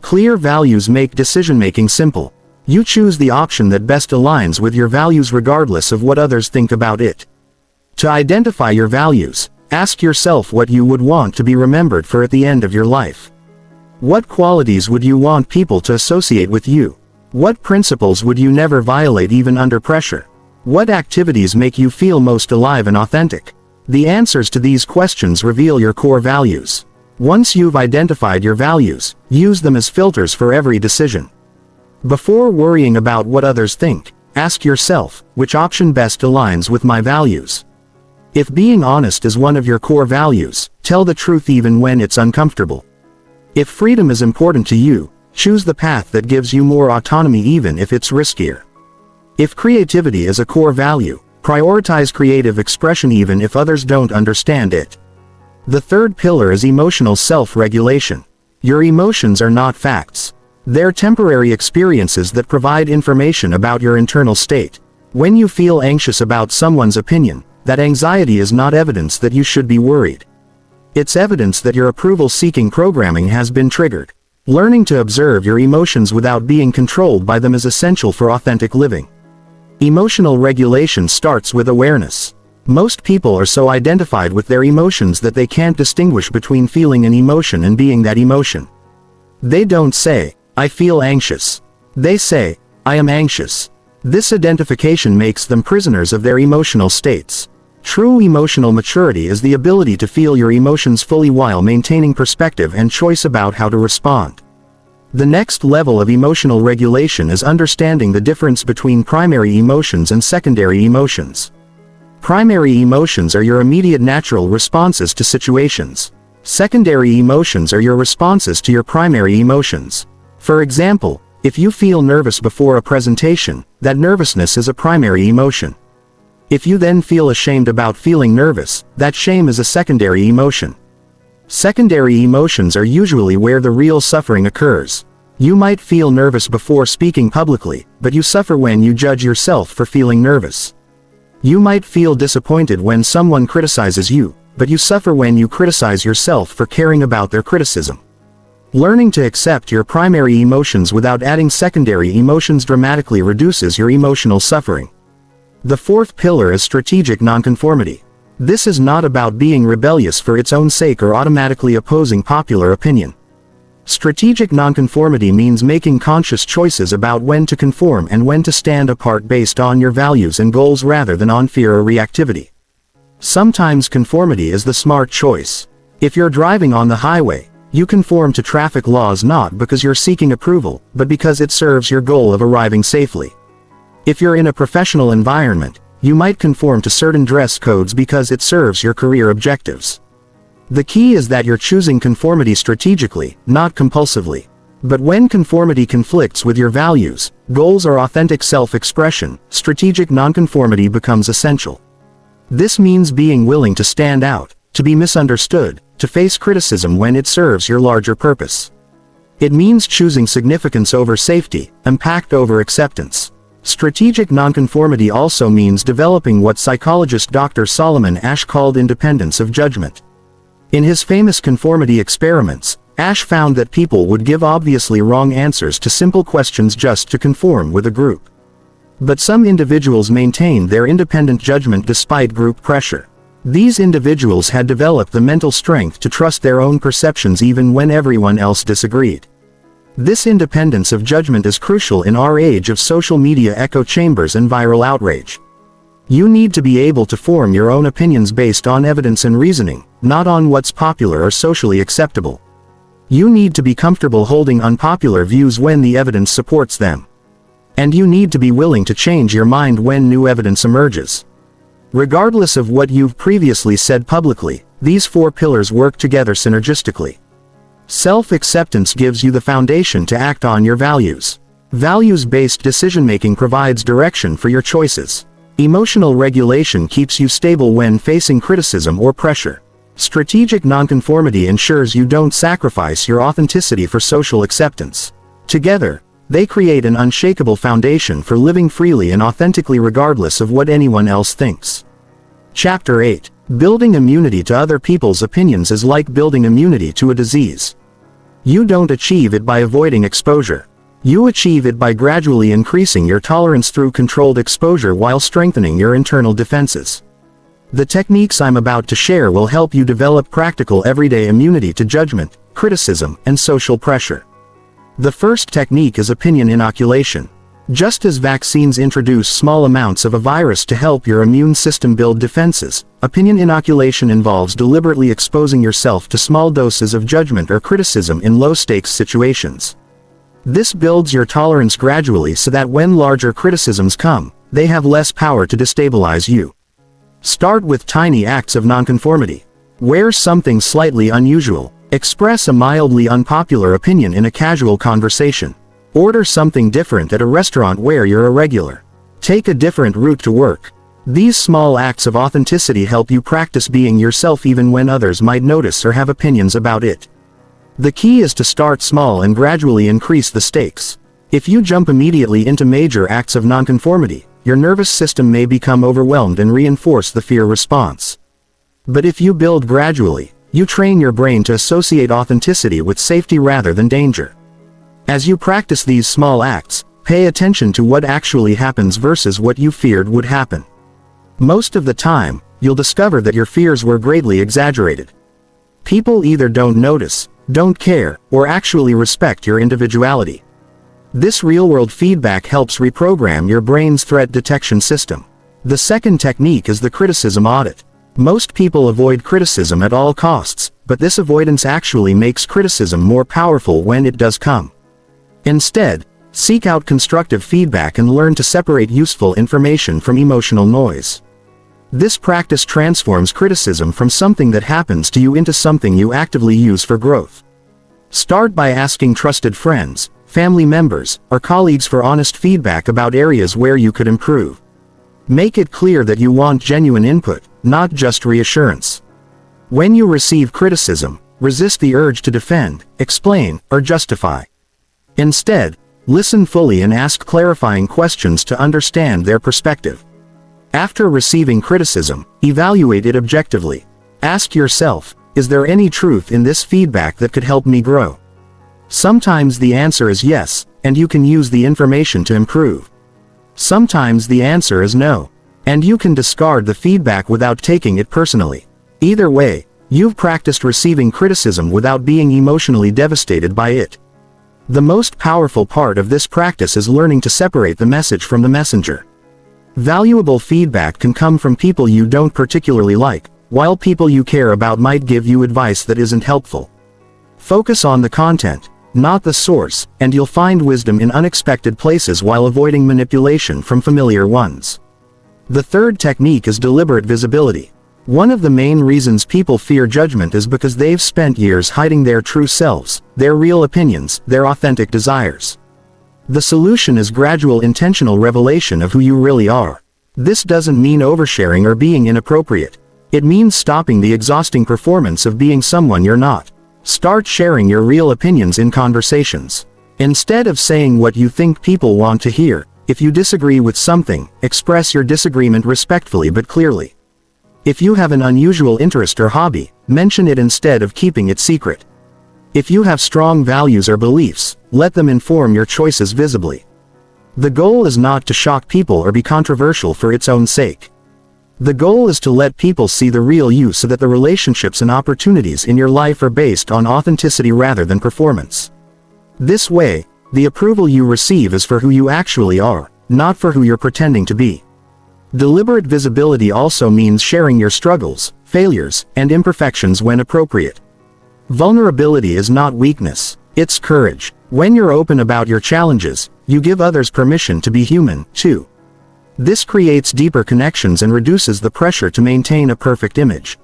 Clear values make decision-making simple. You choose the option that best aligns with your values regardless of what others think about it. To identify your values, ask yourself what you would want to be remembered for at the end of your life. What qualities would you want people to associate with you? What principles would you never violate even under pressure? What activities make you feel most alive and authentic? The answers to these questions reveal your core values. Once you've identified your values, use them as filters for every decision. Before worrying about what others think, ask yourself, which option best aligns with my values? If being honest is one of your core values, tell the truth even when it's uncomfortable. If freedom is important to you, choose the path that gives you more autonomy even if it's riskier. If creativity is a core value, prioritize creative expression even if others don't understand it. The third pillar is emotional self-regulation. Your emotions are not facts. They're temporary experiences that provide information about your internal state. When you feel anxious about someone's opinion, that anxiety is not evidence that you should be worried. It's evidence that your approval-seeking programming has been triggered. Learning to observe your emotions without being controlled by them is essential for authentic living. Emotional regulation starts with awareness. Most people are so identified with their emotions that they can't distinguish between feeling an emotion and being that emotion. They don't say, "I feel anxious." They say, "I am anxious." This identification makes them prisoners of their emotional states. True emotional maturity is the ability to feel your emotions fully while maintaining perspective and choice about how to respond. The next level of emotional regulation is understanding the difference between primary emotions and secondary emotions. Primary emotions are your immediate natural responses to situations. Secondary emotions are your responses to your primary emotions. For example, if you feel nervous before a presentation, that nervousness is a primary emotion. If you then feel ashamed about feeling nervous, that shame is a secondary emotion. Secondary emotions are usually where the real suffering occurs. You might feel nervous before speaking publicly, but you suffer when you judge yourself for feeling nervous. You might feel disappointed when someone criticizes you, but you suffer when you criticize yourself for caring about their criticism. Learning to accept your primary emotions without adding secondary emotions dramatically reduces your emotional suffering. The fourth pillar is strategic nonconformity. This is not about being rebellious for its own sake or automatically opposing popular opinion. Strategic nonconformity means making conscious choices about when to conform and when to stand apart based on your values and goals rather than on fear or reactivity. Sometimes conformity is the smart choice. If you're driving on the highway, you conform to traffic laws not because you're seeking approval, but because it serves your goal of arriving safely. If you're in a professional environment, you might conform to certain dress codes because it serves your career objectives. The key is that you're choosing conformity strategically, not compulsively. But when conformity conflicts with your values, goals, or authentic self-expression, strategic nonconformity becomes essential. This means being willing to stand out, to be misunderstood, to face criticism when it serves your larger purpose. It means choosing significance over safety, impact over acceptance. Strategic nonconformity also means developing what psychologist Dr. Solomon Asch called independence of judgment. In his famous conformity experiments, Asch found that people would give obviously wrong answers to simple questions just to conform with a group. But some individuals maintained their independent judgment despite group pressure. These individuals had developed the mental strength to trust their own perceptions even when everyone else disagreed. This independence of judgment is crucial in our age of social media echo chambers and viral outrage. You need to be able to form your own opinions based on evidence and reasoning, not on what's popular or socially acceptable. You need to be comfortable holding unpopular views when the evidence supports them. And you need to be willing to change your mind when new evidence emerges. Regardless of what you've previously said publicly, these four pillars work together synergistically. Self-acceptance gives you the foundation to act on your values. Values-based decision-making provides direction for your choices. Emotional regulation keeps you stable when facing criticism or pressure. Strategic nonconformity ensures you don't sacrifice your authenticity for social acceptance. Together, they create an unshakable foundation for living freely and authentically regardless of what anyone else thinks. Chapter 8. Building immunity to other people's opinions is like building immunity to a disease. You don't achieve it by avoiding exposure. You achieve it by gradually increasing your tolerance through controlled exposure while strengthening your internal defenses. The techniques I'm about to share will help you develop practical everyday immunity to judgment, criticism, and social pressure. The first technique is opinion inoculation. Just as vaccines introduce small amounts of a virus to help your immune system build defenses, opinion inoculation involves deliberately exposing yourself to small doses of judgment or criticism in low-stakes situations. This builds your tolerance gradually so that when larger criticisms come, they have less power to destabilize you. Start with tiny acts of nonconformity. Wear something slightly unusual. Express a mildly unpopular opinion in a casual conversation. Order something different at a restaurant where you're a regular. Take a different route to work. These small acts of authenticity help you practice being yourself even when others might notice or have opinions about it. The key is to start small and gradually increase the stakes. If you jump immediately into major acts of nonconformity, your nervous system may become overwhelmed and reinforce the fear response. But if you build gradually, you train your brain to associate authenticity with safety rather than danger. As you practice these small acts, pay attention to what actually happens versus what you feared would happen. Most of the time, you'll discover that your fears were greatly exaggerated. People either don't notice, don't care, or actually respect your individuality. This real-world feedback helps reprogram your brain's threat detection system. The second technique is the criticism audit. Most people avoid criticism at all costs, but this avoidance actually makes criticism more powerful when it does come. Instead, seek out constructive feedback and learn to separate useful information from emotional noise. This practice transforms criticism from something that happens to you into something you actively use for growth. Start by asking trusted friends, family members, or colleagues for honest feedback about areas where you could improve. Make it clear that you want genuine input, not just reassurance. When you receive criticism, resist the urge to defend, explain, or justify. Instead, listen fully and ask clarifying questions to understand their perspective. After receiving criticism, evaluate it objectively. Ask yourself, is there any truth in this feedback that could help me grow? Sometimes the answer is yes, and you can use the information to improve. Sometimes the answer is no, and you can discard the feedback without taking it personally. Either way, you've practiced receiving criticism without being emotionally devastated by it. The most powerful part of this practice is learning to separate the message from the messenger. Valuable feedback can come from people you don't particularly like, while people you care about might give you advice that isn't helpful. Focus on the content, not the source, and you'll find wisdom in unexpected places while avoiding manipulation from familiar ones. The third technique is deliberate visibility. One of the main reasons people fear judgment is because they've spent years hiding their true selves, their real opinions, their authentic desires. The solution is gradual intentional revelation of who you really are. This doesn't mean oversharing or being inappropriate. It means stopping the exhausting performance of being someone you're not. Start sharing your real opinions in conversations. Instead of saying what you think people want to hear, if you disagree with something, express your disagreement respectfully but clearly. If you have an unusual interest or hobby, mention it instead of keeping it secret. If you have strong values or beliefs, let them inform your choices visibly. The goal is not to shock people or be controversial for its own sake. The goal is to let people see the real you so that the relationships and opportunities in your life are based on authenticity rather than performance. This way, the approval you receive is for who you actually are, not for who you're pretending to be. Deliberate visibility also means sharing your struggles, failures, and imperfections when appropriate. Vulnerability is not weakness, it's courage. When you're open about your challenges, you give others permission to be human, too. This creates deeper connections and reduces the pressure to maintain a perfect image.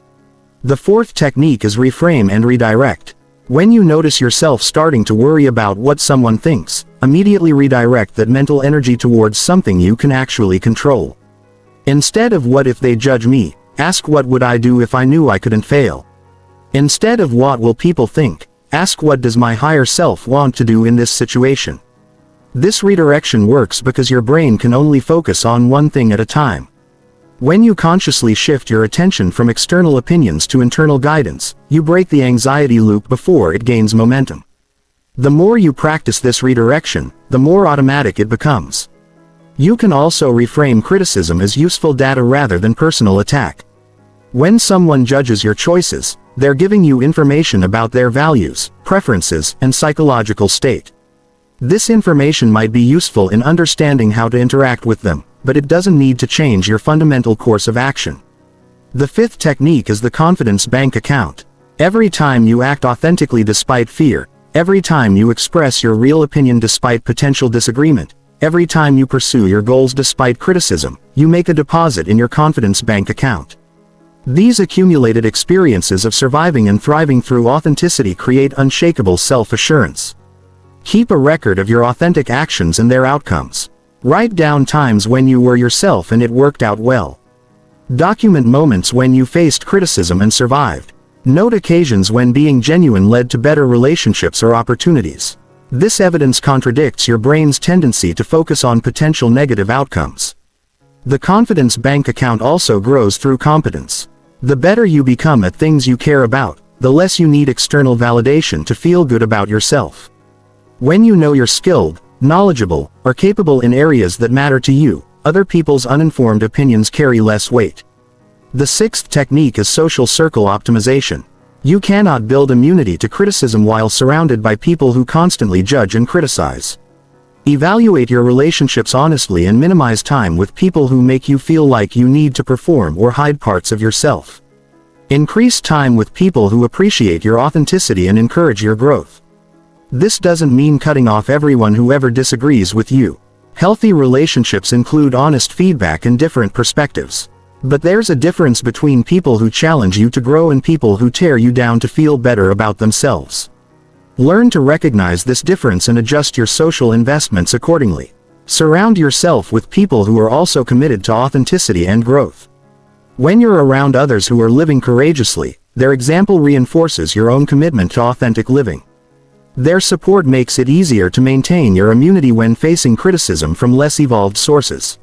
The fourth technique is reframe and redirect. When you notice yourself starting to worry about what someone thinks, immediately redirect that mental energy towards something you can actually control. Instead of what if they judge me, ask what would I do if I knew I couldn't fail. Instead of what will people think, ask what does my higher self want to do in this situation. This redirection works because your brain can only focus on one thing at a time. When you consciously shift your attention from external opinions to internal guidance, you break the anxiety loop before it gains momentum. The more you practice this redirection, the more automatic it becomes. You can also reframe criticism as useful data rather than personal attack. When someone judges your choices, they're giving you information about their values, preferences, and psychological state. This information might be useful in understanding how to interact with them, but it doesn't need to change your fundamental course of action. The fifth technique is the confidence bank account. Every time you act authentically despite fear, every time you express your real opinion despite potential disagreement, every time you pursue your goals despite criticism, you make a deposit in your confidence bank account. These accumulated experiences of surviving and thriving through authenticity create unshakable self-assurance. Keep a record of your authentic actions and their outcomes. Write down times when you were yourself and it worked out well. Document moments when you faced criticism and survived. Note occasions when being genuine led to better relationships or opportunities. This evidence contradicts your brain's tendency to focus on potential negative outcomes. The confidence bank account also grows through competence. The better you become at things you care about, the less you need external validation to feel good about yourself. When you know you're skilled, knowledgeable, or capable in areas that matter to you, other people's uninformed opinions carry less weight. The sixth technique is social circle optimization. You cannot build immunity to criticism while surrounded by people who constantly judge and criticize. Evaluate your relationships honestly and minimize time with people who make you feel like you need to perform or hide parts of yourself. Increase time with people who appreciate your authenticity and encourage your growth. This doesn't mean cutting off everyone who ever disagrees with you. Healthy relationships include honest feedback and different perspectives. But there's a difference between people who challenge you to grow and people who tear you down to feel better about themselves. Learn to recognize this difference and adjust your social investments accordingly. Surround yourself with people who are also committed to authenticity and growth. When you're around others who are living courageously, their example reinforces your own commitment to authentic living. Their support makes it easier to maintain your immunity when facing criticism from less evolved sources.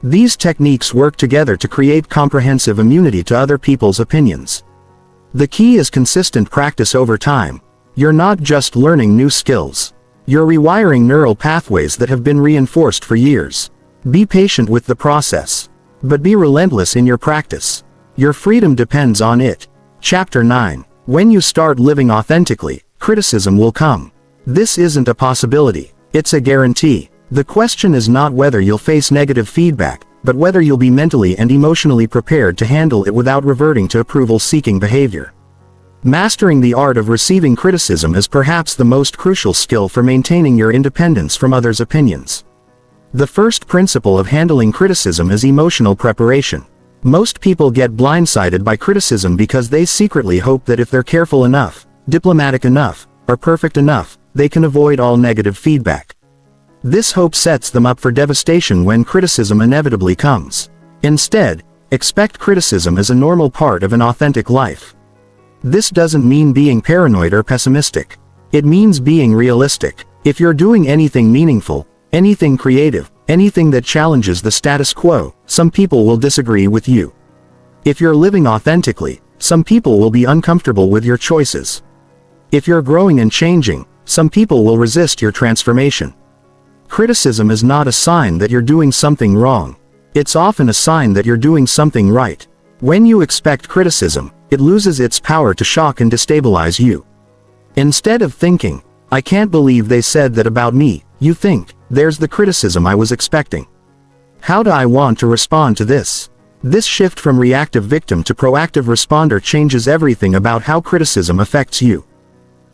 These techniques work together to create comprehensive immunity to other people's opinions. The key is consistent practice over time. You're not just learning new skills. You're rewiring neural pathways that have been reinforced for years. Be patient with the process. But be relentless in your practice. Your freedom depends on it. Chapter 9. When you start living authentically, criticism will come. This isn't a possibility. It's a guarantee. The question is not whether you'll face negative feedback, but whether you'll be mentally and emotionally prepared to handle it without reverting to approval-seeking behavior. Mastering the art of receiving criticism is perhaps the most crucial skill for maintaining your independence from others' opinions. The first principle of handling criticism is emotional preparation. Most people get blindsided by criticism because they secretly hope that if they're careful enough, diplomatic enough, or perfect enough, they can avoid all negative feedback. This hope sets them up for devastation when criticism inevitably comes. Instead, expect criticism as a normal part of an authentic life. This doesn't mean being paranoid or pessimistic. It means being realistic. If you're doing anything meaningful, anything creative, anything that challenges the status quo, some people will disagree with you. If you're living authentically, some people will be uncomfortable with your choices. If you're growing and changing, some people will resist your transformation. Criticism is not a sign that you're doing something wrong. It's often a sign that you're doing something right. When you expect criticism, it loses its power to shock and destabilize you. Instead of thinking, "I can't believe they said that about me," you think, "There's the criticism I was expecting. How do I want to respond to this?" This shift from reactive victim to proactive responder changes everything about how criticism affects you.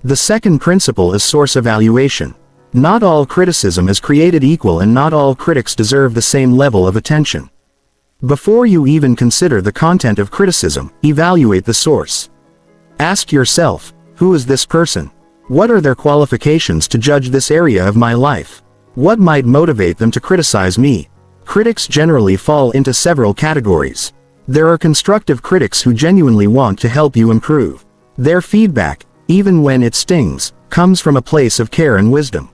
The second principle is source evaluation. Not all criticism is created equal, and not all critics deserve the same level of attention. Before you even consider the content of criticism, evaluate the source. Ask yourself, who is this person? What are their qualifications to judge this area of my life? What might motivate them to criticize me? Critics generally fall into several categories. There are constructive critics who genuinely want to help you improve. Their feedback, even when it stings, comes from a place of care and wisdom.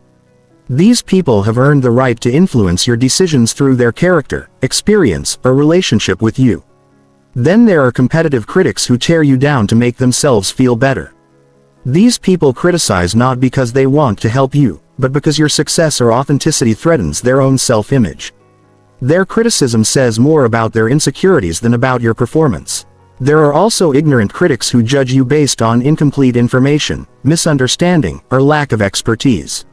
These people have earned the right to influence your decisions through their character, experience, or relationship with you. Then there are competitive critics who tear you down to make themselves feel better. These people criticize not because they want to help you, but because your success or authenticity threatens their own self-image. Their criticism says more about their insecurities than about your performance. There are also ignorant critics who judge you based on incomplete information, misunderstanding, or lack of expertise.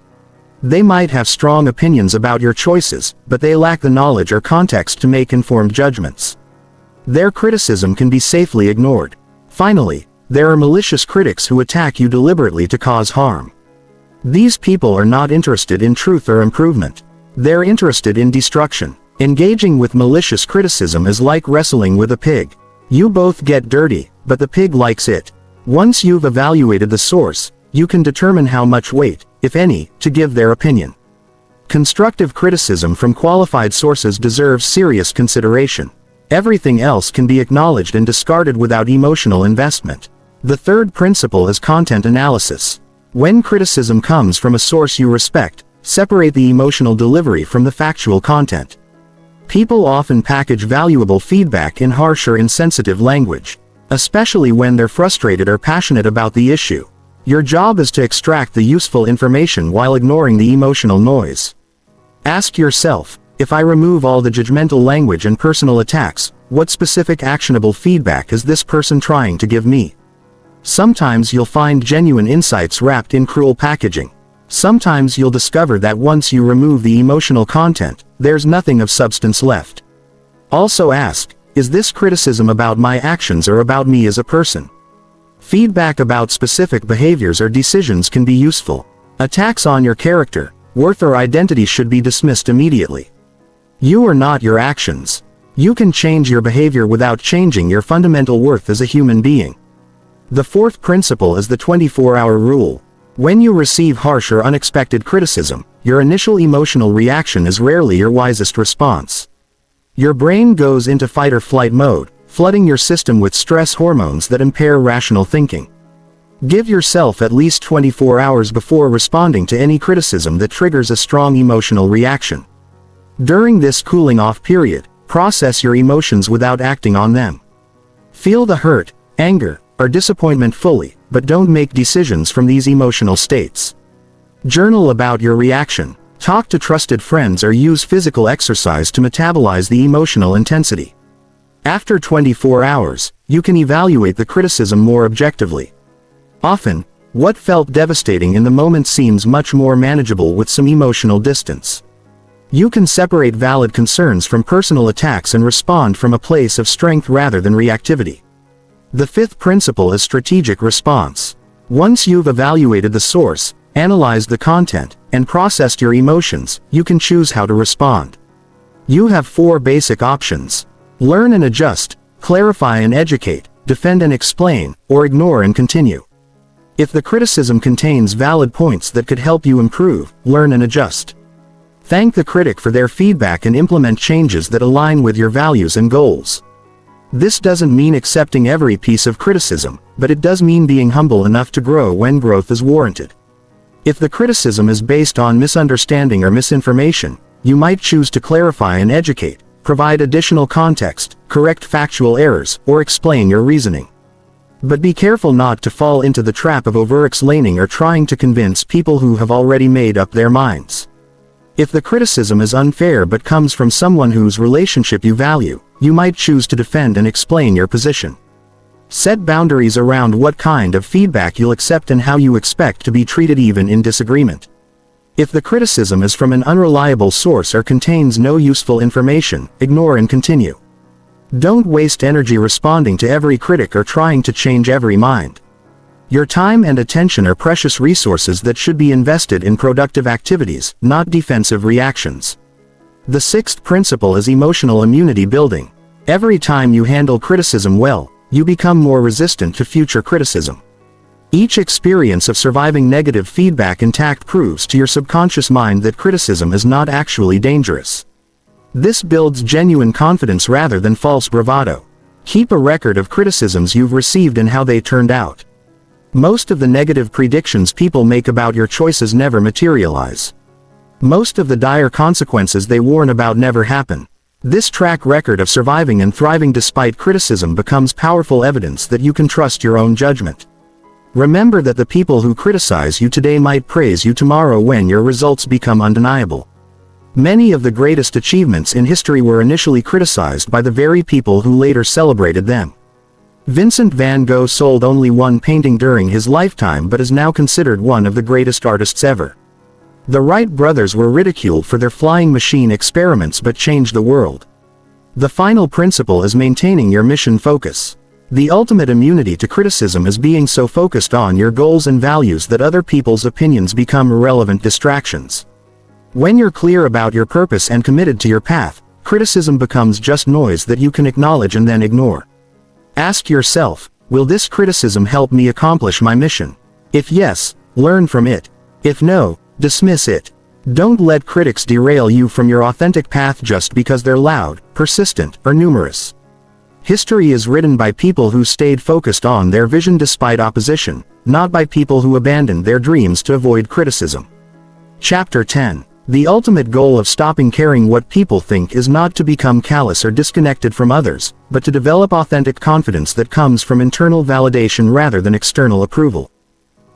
They might have strong opinions about your choices, but they lack the knowledge or context to make informed judgments. Their criticism can be safely ignored. Finally, there are malicious critics who attack you deliberately to cause harm. These people are not interested in truth or improvement. They're interested in destruction. Engaging with malicious criticism is like wrestling with a pig. You both get dirty, but the pig likes it. Once you've evaluated the source, you can determine how much weight, if any, to give their opinion. Constructive criticism from qualified sources deserves serious consideration. Everything else can be acknowledged and discarded without emotional investment. The third principle is content analysis. When criticism comes from a source you respect, separate the emotional delivery from the factual content. People often package valuable feedback in harsh or insensitive language, especially when they're frustrated or passionate about the issue. Your job is to extract the useful information while ignoring the emotional noise. Ask yourself, if I remove all the judgmental language and personal attacks, what specific actionable feedback is this person trying to give me? Sometimes you'll find genuine insights wrapped in cruel packaging. Sometimes you'll discover that once you remove the emotional content, there's nothing of substance left. Also ask, is this criticism about my actions or about me as a person? Feedback about specific behaviors or decisions can be useful. Attacks on your character, worth, or identity should be dismissed immediately. You are not your actions. You can change your behavior without changing your fundamental worth as a human being. The fourth principle is the 24-hour rule. When you receive harsh or unexpected criticism, your initial emotional reaction is rarely your wisest response. Your brain goes into fight or flight mode, flooding your system with stress hormones that impair rational thinking. Give yourself at least 24 hours before responding to any criticism that triggers a strong emotional reaction. During this cooling-off period, process your emotions without acting on them. Feel the hurt, anger, or disappointment fully, but don't make decisions from these emotional states. Journal about your reaction, talk to trusted friends, or use physical exercise to metabolize the emotional intensity. After 24 hours, you can evaluate the criticism more objectively. Often, what felt devastating in the moment seems much more manageable with some emotional distance. You can separate valid concerns from personal attacks and respond from a place of strength rather than reactivity. The fifth principle is strategic response. Once you've evaluated the source, analyzed the content, and processed your emotions, you can choose how to respond. You have 4 basic options: learn and adjust, clarify and educate, defend and explain, or ignore and continue. If the criticism contains valid points that could help you improve, learn and adjust. Thank the critic for their feedback and implement changes that align with your values and goals. This doesn't mean accepting every piece of criticism, but it does mean being humble enough to grow when growth is warranted. If the criticism is based on misunderstanding or misinformation, you might choose to clarify and educate, provide additional context, correct factual errors, or explain your reasoning. But be careful not to fall into the trap of over-explaining or trying to convince people who have already made up their minds. If the criticism is unfair but comes from someone whose relationship you value, you might choose to defend and explain your position. Set boundaries around what kind of feedback you'll accept and how you expect to be treated even in disagreement. If the criticism is from an unreliable source or contains no useful information, ignore and continue. Don't waste energy responding to every critic or trying to change every mind. Your time and attention are precious resources that should be invested in productive activities, not defensive reactions. The sixth principle is emotional immunity building. Every time you handle criticism well, you become more resistant to future criticism. Each experience of surviving negative feedback intact proves to your subconscious mind that criticism is not actually dangerous. This builds genuine confidence rather than false bravado. Keep a record of criticisms you've received and how they turned out. Most of the negative predictions people make about your choices never materialize. Most of the dire consequences they warn about never happen. This track record of surviving and thriving despite criticism becomes powerful evidence that you can trust your own judgment. Remember that the people who criticize you today might praise you tomorrow when your results become undeniable. Many of the greatest achievements in history were initially criticized by the very people who later celebrated them. Vincent van Gogh sold only one painting during his lifetime but is now considered one of the greatest artists ever. The Wright brothers were ridiculed for their flying machine experiments but changed the world. The final principle is maintaining your mission focus. The ultimate immunity to criticism is being so focused on your goals and values that other people's opinions become irrelevant distractions. When you're clear about your purpose and committed to your path, criticism becomes just noise that you can acknowledge and then ignore. Ask yourself, will this criticism help me accomplish my mission? If yes, learn from it. If no, dismiss it. Don't let critics derail you from your authentic path just because they're loud, persistent, or numerous. History is written by people who stayed focused on their vision despite opposition, not by people who abandoned their dreams to avoid criticism. Chapter 10. The ultimate goal of stopping caring what people think is not to become callous or disconnected from others, but to develop authentic confidence that comes from internal validation rather than external approval.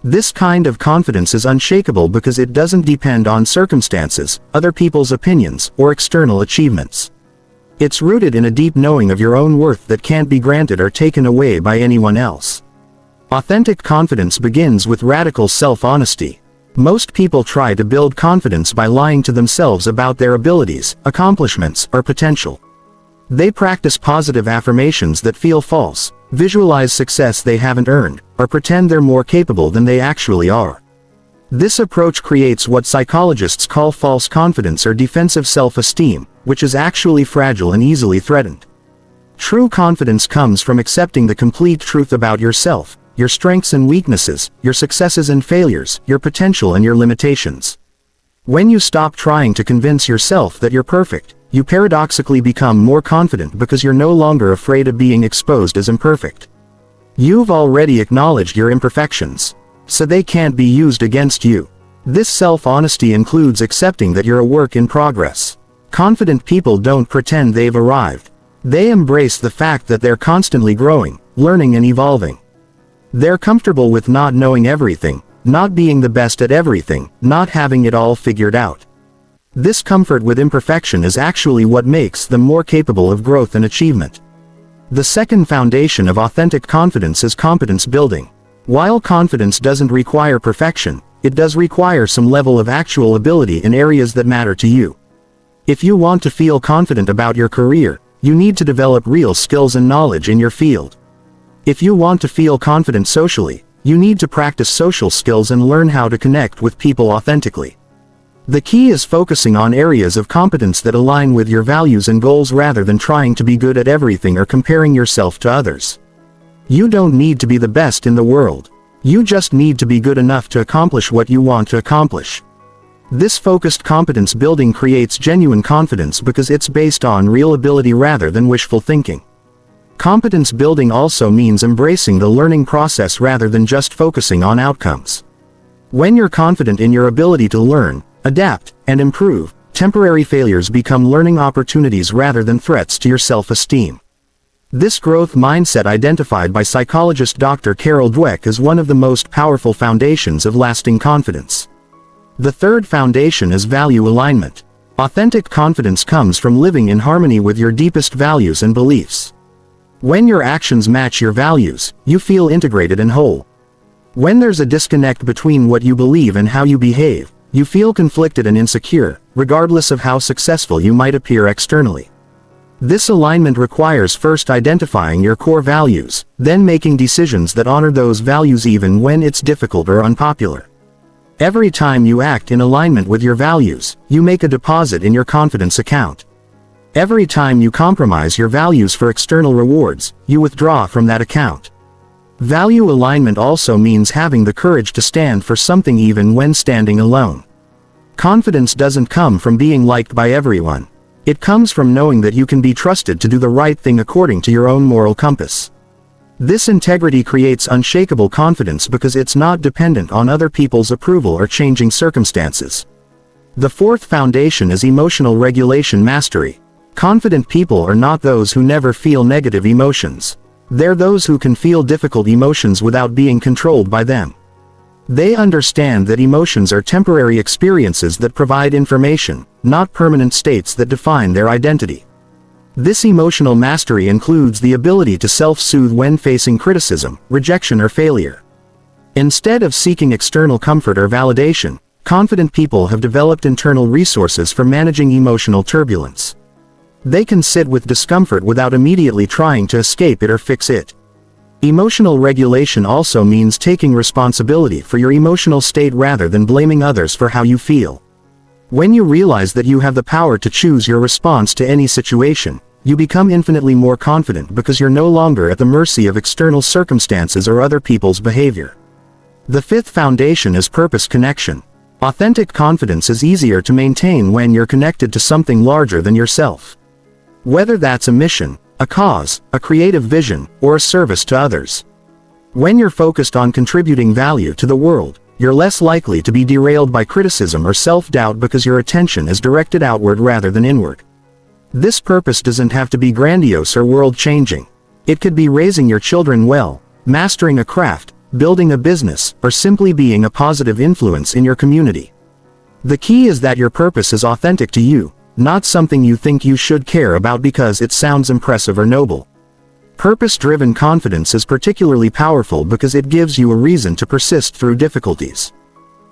This kind of confidence is unshakable because it doesn't depend on circumstances, other people's opinions, or external achievements. It's rooted in a deep knowing of your own worth that can't be granted or taken away by anyone else. Authentic confidence begins with radical self-honesty. Most people try to build confidence by lying to themselves about their abilities, accomplishments, or potential. They practice positive affirmations that feel false, visualize success they haven't earned, or pretend they're more capable than they actually are. This approach creates what psychologists call false confidence or defensive self-esteem, which is actually fragile and easily threatened. True confidence comes from accepting the complete truth about yourself, your strengths and weaknesses, your successes and failures, your potential and your limitations. When you stop trying to convince yourself that you're perfect, you paradoxically become more confident because you're no longer afraid of being exposed as imperfect. You've already acknowledged your imperfections, so they can't be used against you. This self-honesty includes accepting that you're a work in progress. Confident people don't pretend they've arrived. They embrace the fact that they're constantly growing, learning and evolving. They're comfortable with not knowing everything, not being the best at everything, not having it all figured out. This comfort with imperfection is actually what makes them more capable of growth and achievement. The second foundation of authentic confidence is competence building. While confidence doesn't require perfection, it does require some level of actual ability in areas that matter to you. If you want to feel confident about your career, you need to develop real skills and knowledge in your field. If you want to feel confident socially, you need to practice social skills and learn how to connect with people authentically. The key is focusing on areas of competence that align with your values and goals rather than trying to be good at everything or comparing yourself to others. You don't need to be the best in the world. You just need to be good enough to accomplish what you want to accomplish. This focused competence building creates genuine confidence because it's based on real ability rather than wishful thinking. Competence building also means embracing the learning process rather than just focusing on outcomes. When you're confident in your ability to learn, adapt, and improve, temporary failures become learning opportunities rather than threats to your self-esteem. This growth mindset identified by psychologist Dr. Carol Dweck as one of the most powerful foundations of lasting confidence. The third foundation is value alignment. Authentic confidence comes from living in harmony with your deepest values and beliefs. When your actions match your values, you feel integrated and whole. When there's a disconnect between what you believe and how you behave, you feel conflicted and insecure, regardless of how successful you might appear externally. This alignment requires first identifying your core values, then making decisions that honor those values even when it's difficult or unpopular. Every time you act in alignment with your values, you make a deposit in your confidence account. Every time you compromise your values for external rewards, you withdraw from that account. Value alignment also means having the courage to stand for something even when standing alone. Confidence doesn't come from being liked by everyone. It comes from knowing that you can be trusted to do the right thing according to your own moral compass. This integrity creates unshakable confidence because it's not dependent on other people's approval or changing circumstances. The fourth foundation is emotional regulation mastery. Confident people are not those who never feel negative emotions. They're those who can feel difficult emotions without being controlled by them. They understand that emotions are temporary experiences that provide information, not permanent states that define their identity. This emotional mastery includes the ability to self-soothe when facing criticism, rejection or failure. Instead of seeking external comfort or validation, confident people have developed internal resources for managing emotional turbulence. They can sit with discomfort without immediately trying to escape it or fix it. Emotional regulation also means taking responsibility for your emotional state rather than blaming others for how you feel. When you realize that you have the power to choose your response to any situation, you become infinitely more confident because you're no longer at the mercy of external circumstances or other people's behavior. The fifth foundation is purpose connection. Authentic confidence is easier to maintain when you're connected to something larger than yourself. Whether that's a mission, a cause, a creative vision, or a service to others. When you're focused on contributing value to the world, you're less likely to be derailed by criticism or self-doubt because your attention is directed outward rather than inward. This purpose doesn't have to be grandiose or world-changing. It could be raising your children well, mastering a craft, building a business, or simply being a positive influence in your community. The key is that your purpose is authentic to you, not something you think you should care about because it sounds impressive or noble. Purpose-driven confidence is particularly powerful because it gives you a reason to persist through difficulties.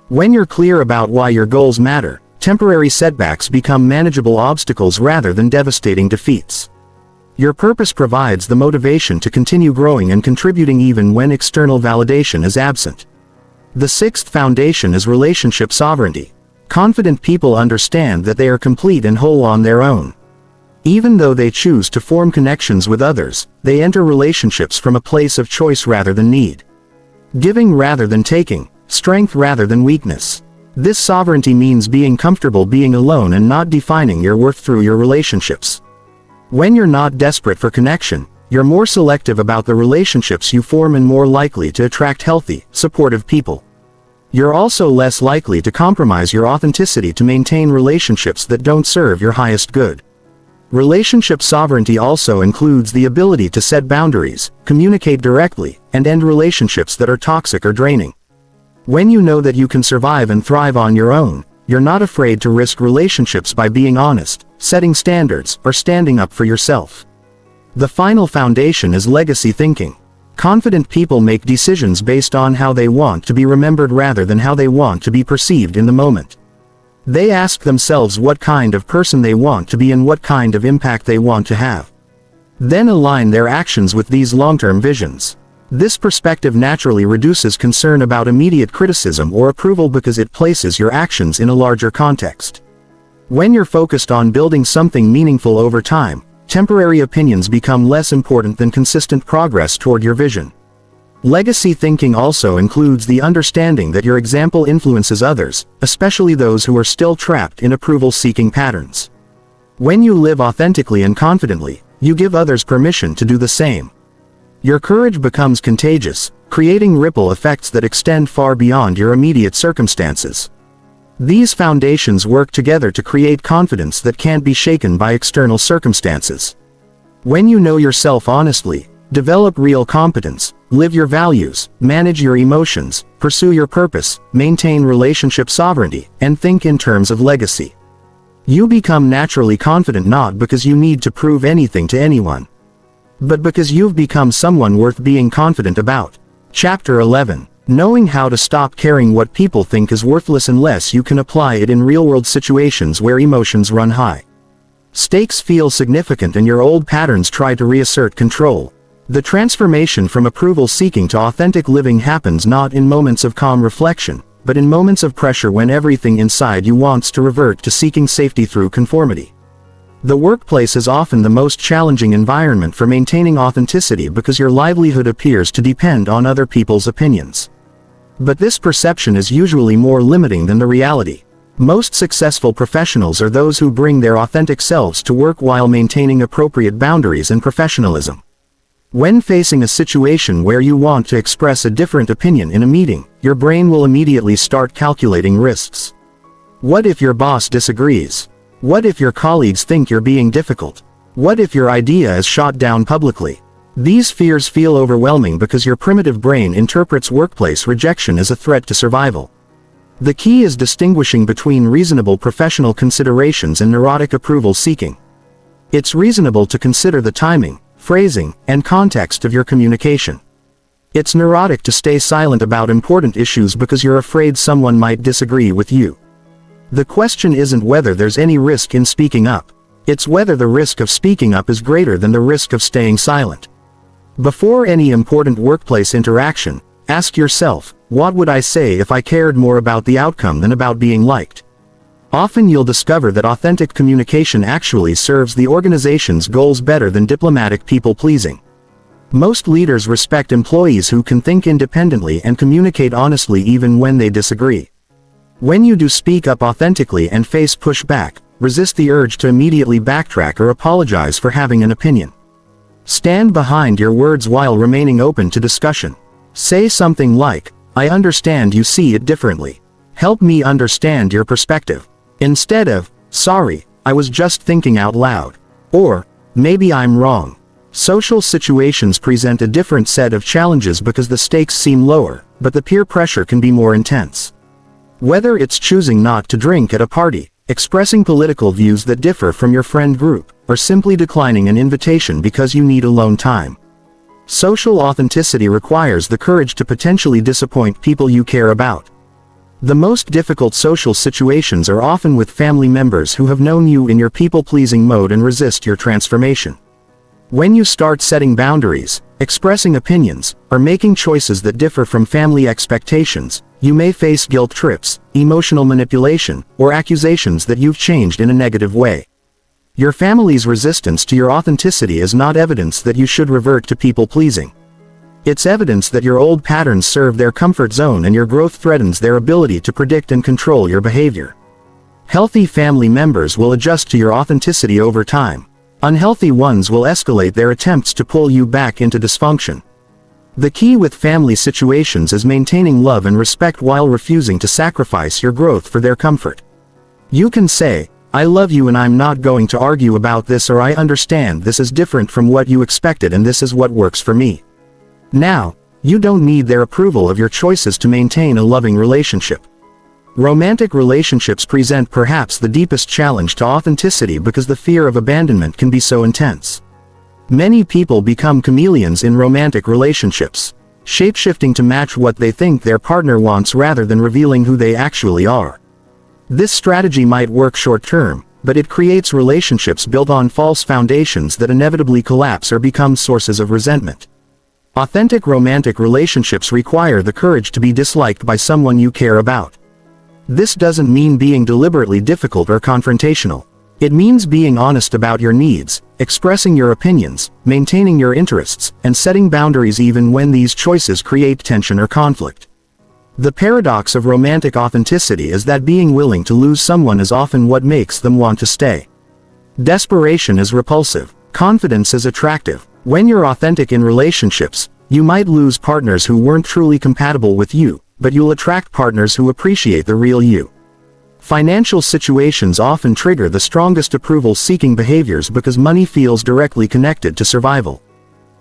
When you're clear about why your goals matter, temporary setbacks become manageable obstacles rather than devastating defeats. Your purpose provides the motivation to continue growing and contributing even when external validation is absent. The sixth foundation is relationship sovereignty. Confident people understand that they are complete and whole on their own. Even though they choose to form connections with others, they enter relationships from a place of choice rather than need. Giving rather than taking, strength rather than weakness. This sovereignty means being comfortable being alone and not defining your worth through your relationships. When you're not desperate for connection, you're more selective about the relationships you form and more likely to attract healthy, supportive people. You're also less likely to compromise your authenticity to maintain relationships that don't serve your highest good. Relationship sovereignty also includes the ability to set boundaries, communicate directly, and end relationships that are toxic or draining. When you know that you can survive and thrive on your own, you're not afraid to risk relationships by being honest, setting standards, or standing up for yourself. The final foundation is legacy thinking. Confident people make decisions based on how they want to be remembered rather than how they want to be perceived in the moment. They ask themselves what kind of person they want to be and what kind of impact they want to have. Then align their actions with these long-term visions. This perspective naturally reduces concern about immediate criticism or approval because it places your actions in a larger context. When you're focused on building something meaningful over time, temporary opinions become less important than consistent progress toward your vision. Legacy thinking also includes the understanding that your example influences others, especially those who are still trapped in approval-seeking patterns. When you live authentically and confidently, you give others permission to do the same. Your courage becomes contagious, creating ripple effects that extend far beyond your immediate circumstances. These foundations work together to create confidence that can't be shaken by external circumstances. When you know yourself honestly, develop real competence, live your values, manage your emotions, pursue your purpose, maintain relationship sovereignty, and think in terms of legacy, you become naturally confident not because you need to prove anything to anyone, but because you've become someone worth being confident about. Chapter 11. Knowing how to stop caring what people think is worthless unless you can apply it in real-world situations where emotions run high. Stakes feel significant and your old patterns try to reassert control. The transformation from approval-seeking to authentic living happens not in moments of calm reflection, but in moments of pressure when everything inside you wants to revert to seeking safety through conformity. The workplace is often the most challenging environment for maintaining authenticity because your livelihood appears to depend on other people's opinions. But this perception is usually more limiting than the reality. Most successful professionals are those who bring their authentic selves to work while maintaining appropriate boundaries and professionalism. When facing a situation where you want to express a different opinion in a meeting, your brain will immediately start calculating risks. What if your boss disagrees? What if your colleagues think you're being difficult? What if your idea is shot down publicly? These fears feel overwhelming because your primitive brain interprets workplace rejection as a threat to survival. The key is distinguishing between reasonable professional considerations and neurotic approval seeking. It's reasonable to consider the timing, phrasing, and context of your communication. It's neurotic to stay silent about important issues because you're afraid someone might disagree with you. The question isn't whether there's any risk in speaking up. It's whether the risk of speaking up is greater than the risk of staying silent. Before any important workplace interaction, ask yourself, what would I say if I cared more about the outcome than about being liked? Often you'll discover that authentic communication actually serves the organization's goals better than diplomatic people-pleasing. Most leaders respect employees who can think independently and communicate honestly even when they disagree. When you do speak up authentically and face pushback, resist the urge to immediately backtrack or apologize for having an opinion. Stand behind your words while remaining open to discussion. Say something like, "I understand you see it differently. Help me understand your perspective." Instead of, "Sorry, I was just thinking out loud." Or, "Maybe I'm wrong." Social situations present a different set of challenges because the stakes seem lower, but the peer pressure can be more intense. Whether it's choosing not to drink at a party, expressing political views that differ from your friend group, or simply declining an invitation because you need alone time. Social authenticity requires the courage to potentially disappoint people you care about. The most difficult social situations are often with family members who have known you in your people-pleasing mode and resist your transformation. When you start setting boundaries, expressing opinions, or making choices that differ from family expectations, you may face guilt trips, emotional manipulation, or accusations that you've changed in a negative way. Your family's resistance to your authenticity is not evidence that you should revert to people-pleasing. It's evidence that your old patterns serve their comfort zone and your growth threatens their ability to predict and control your behavior. Healthy family members will adjust to your authenticity over time. Unhealthy ones will escalate their attempts to pull you back into dysfunction. The key with family situations is maintaining love and respect while refusing to sacrifice your growth for their comfort. You can say, "I love you and I'm not going to argue about this," or "I understand this is different from what you expected and this is what works for me." Now, you don't need their approval of your choices to maintain a loving relationship. Romantic relationships present perhaps the deepest challenge to authenticity because the fear of abandonment can be so intense. Many people become chameleons in romantic relationships, shape-shifting to match what they think their partner wants rather than revealing who they actually are. This strategy might work short-term, but it creates relationships built on false foundations that inevitably collapse or become sources of resentment. Authentic romantic relationships require the courage to be disliked by someone you care about. This doesn't mean being deliberately difficult or confrontational. It means being honest about your needs, expressing your opinions, maintaining your interests, and setting boundaries even when these choices create tension or conflict. The paradox of romantic authenticity is that being willing to lose someone is often what makes them want to stay. Desperation is repulsive, confidence is attractive. When you're authentic in relationships, you might lose partners who weren't truly compatible with you, but you'll attract partners who appreciate the real you. Financial situations often trigger the strongest approval-seeking behaviors because money feels directly connected to survival.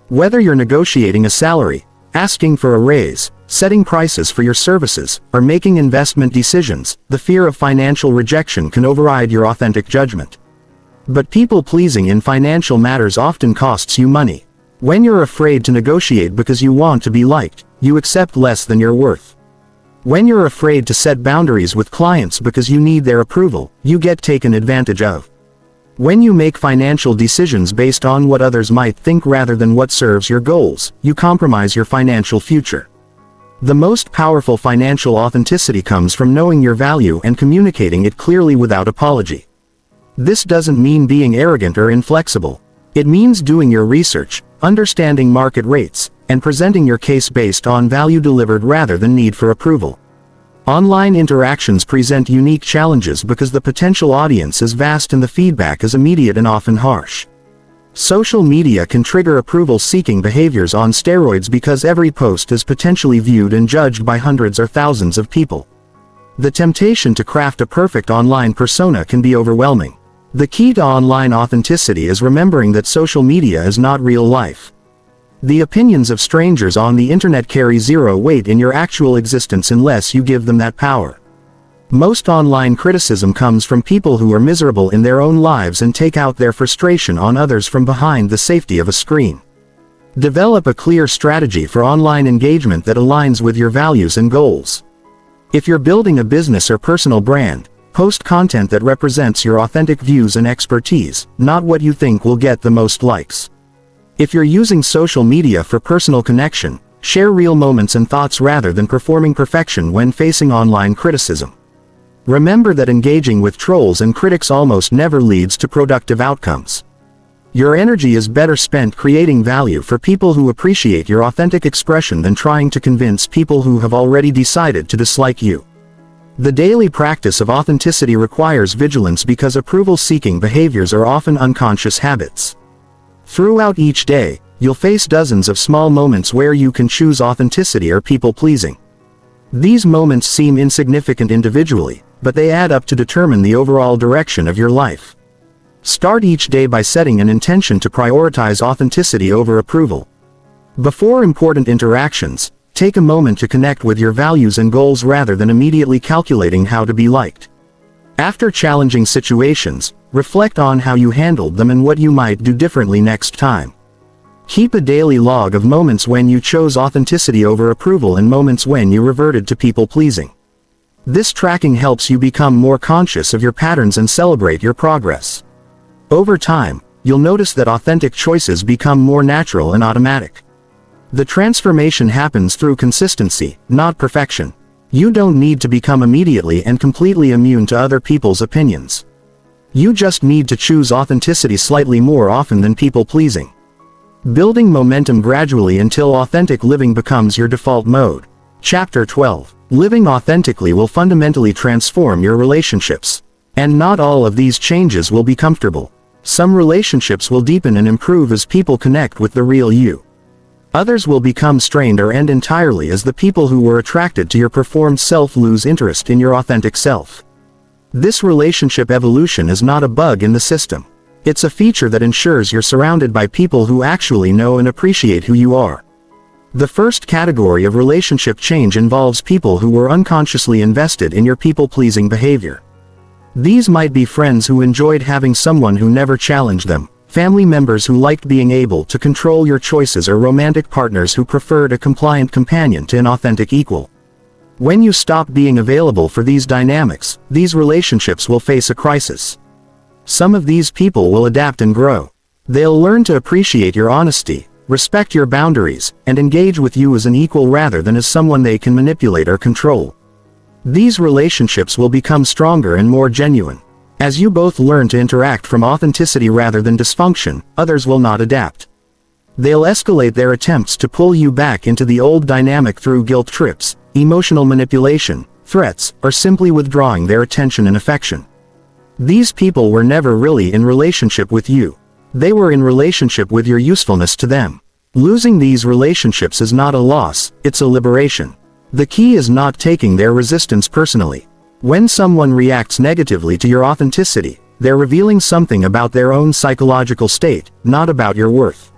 Whether you're negotiating a salary, asking for a raise, setting prices for your services, or making investment decisions, the fear of financial rejection can override your authentic judgment. But people-pleasing in financial matters often costs you money. When you're afraid to negotiate because you want to be liked, you accept less than you're worth. When you're afraid to set boundaries with clients because you need their approval, you get taken advantage of. When you make financial decisions based on what others might think rather than what serves your goals, you compromise your financial future. The most powerful financial authenticity comes from knowing your value and communicating it clearly without apology. This doesn't mean being arrogant or inflexible. It means doing your research, understanding market rates, and presenting your case based on value delivered rather than need for approval. Online interactions present unique challenges because the potential audience is vast and the feedback is immediate and often harsh. Social media can trigger approval-seeking behaviors on steroids because every post is potentially viewed and judged by hundreds or thousands of people. The temptation to craft a perfect online persona can be overwhelming. The key to online authenticity is remembering that social media is not real life. The opinions of strangers on the internet carry zero weight in your actual existence unless you give them that power. Most online criticism comes from people who are miserable in their own lives and take out their frustration on others from behind the safety of a screen. Develop a clear strategy for online engagement that aligns with your values and goals. If you're building a business or personal brand, post content that represents your authentic views and expertise, not what you think will get the most likes. If you're using social media for personal connection, share real moments and thoughts rather than performing perfection when facing online criticism. Remember that engaging with trolls and critics almost never leads to productive outcomes. Your energy is better spent creating value for people who appreciate your authentic expression than trying to convince people who have already decided to dislike you. The daily practice of authenticity requires vigilance because approval-seeking behaviors are often unconscious habits. Throughout each day, you'll face dozens of small moments where you can choose authenticity or people-pleasing. These moments seem insignificant individually, but they add up to determine the overall direction of your life. Start each day by setting an intention to prioritize authenticity over approval. Before important interactions, take a moment to connect with your values and goals rather than immediately calculating how to be liked. After challenging situations, reflect on how you handled them and what you might do differently next time. Keep a daily log of moments when you chose authenticity over approval and moments when you reverted to people-pleasing. This tracking helps you become more conscious of your patterns and celebrate your progress. Over time, you'll notice that authentic choices become more natural and automatic. The transformation happens through consistency, not perfection. You don't need to become immediately and completely immune to other people's opinions. You just need to choose authenticity slightly more often than people-pleasing. Building momentum gradually until authentic living becomes your default mode. Chapter 12. Living authentically will fundamentally transform your relationships. And not all of these changes will be comfortable. Some relationships will deepen and improve as people connect with the real you. Others will become strained or end entirely as the people who were attracted to your performed self lose interest in your authentic self. This relationship evolution is not a bug in the system. It's a feature that ensures you're surrounded by people who actually know and appreciate who you are. The first category of relationship change involves people who were unconsciously invested in your people-pleasing behavior. These might be friends who enjoyed having someone who never challenged them, family members who liked being able to control your choices, or romantic partners who preferred a compliant companion to an authentic equal. When you stop being available for these dynamics, these relationships will face a crisis. Some of these people will adapt and grow. They'll learn to appreciate your honesty, respect your boundaries, and engage with you as an equal rather than as someone they can manipulate or control. These relationships will become stronger and more genuine. As you both learn to interact from authenticity rather than dysfunction, others will not adapt. They'll escalate their attempts to pull you back into the old dynamic through guilt trips, emotional manipulation, threats, or simply withdrawing their attention and affection. These people were never really in relationship with you. They were in relationship with your usefulness to them. Losing these relationships is not a loss, it's a liberation. The key is not taking their resistance personally. When someone reacts negatively to your authenticity, they're revealing something about their own psychological state, not about your worth.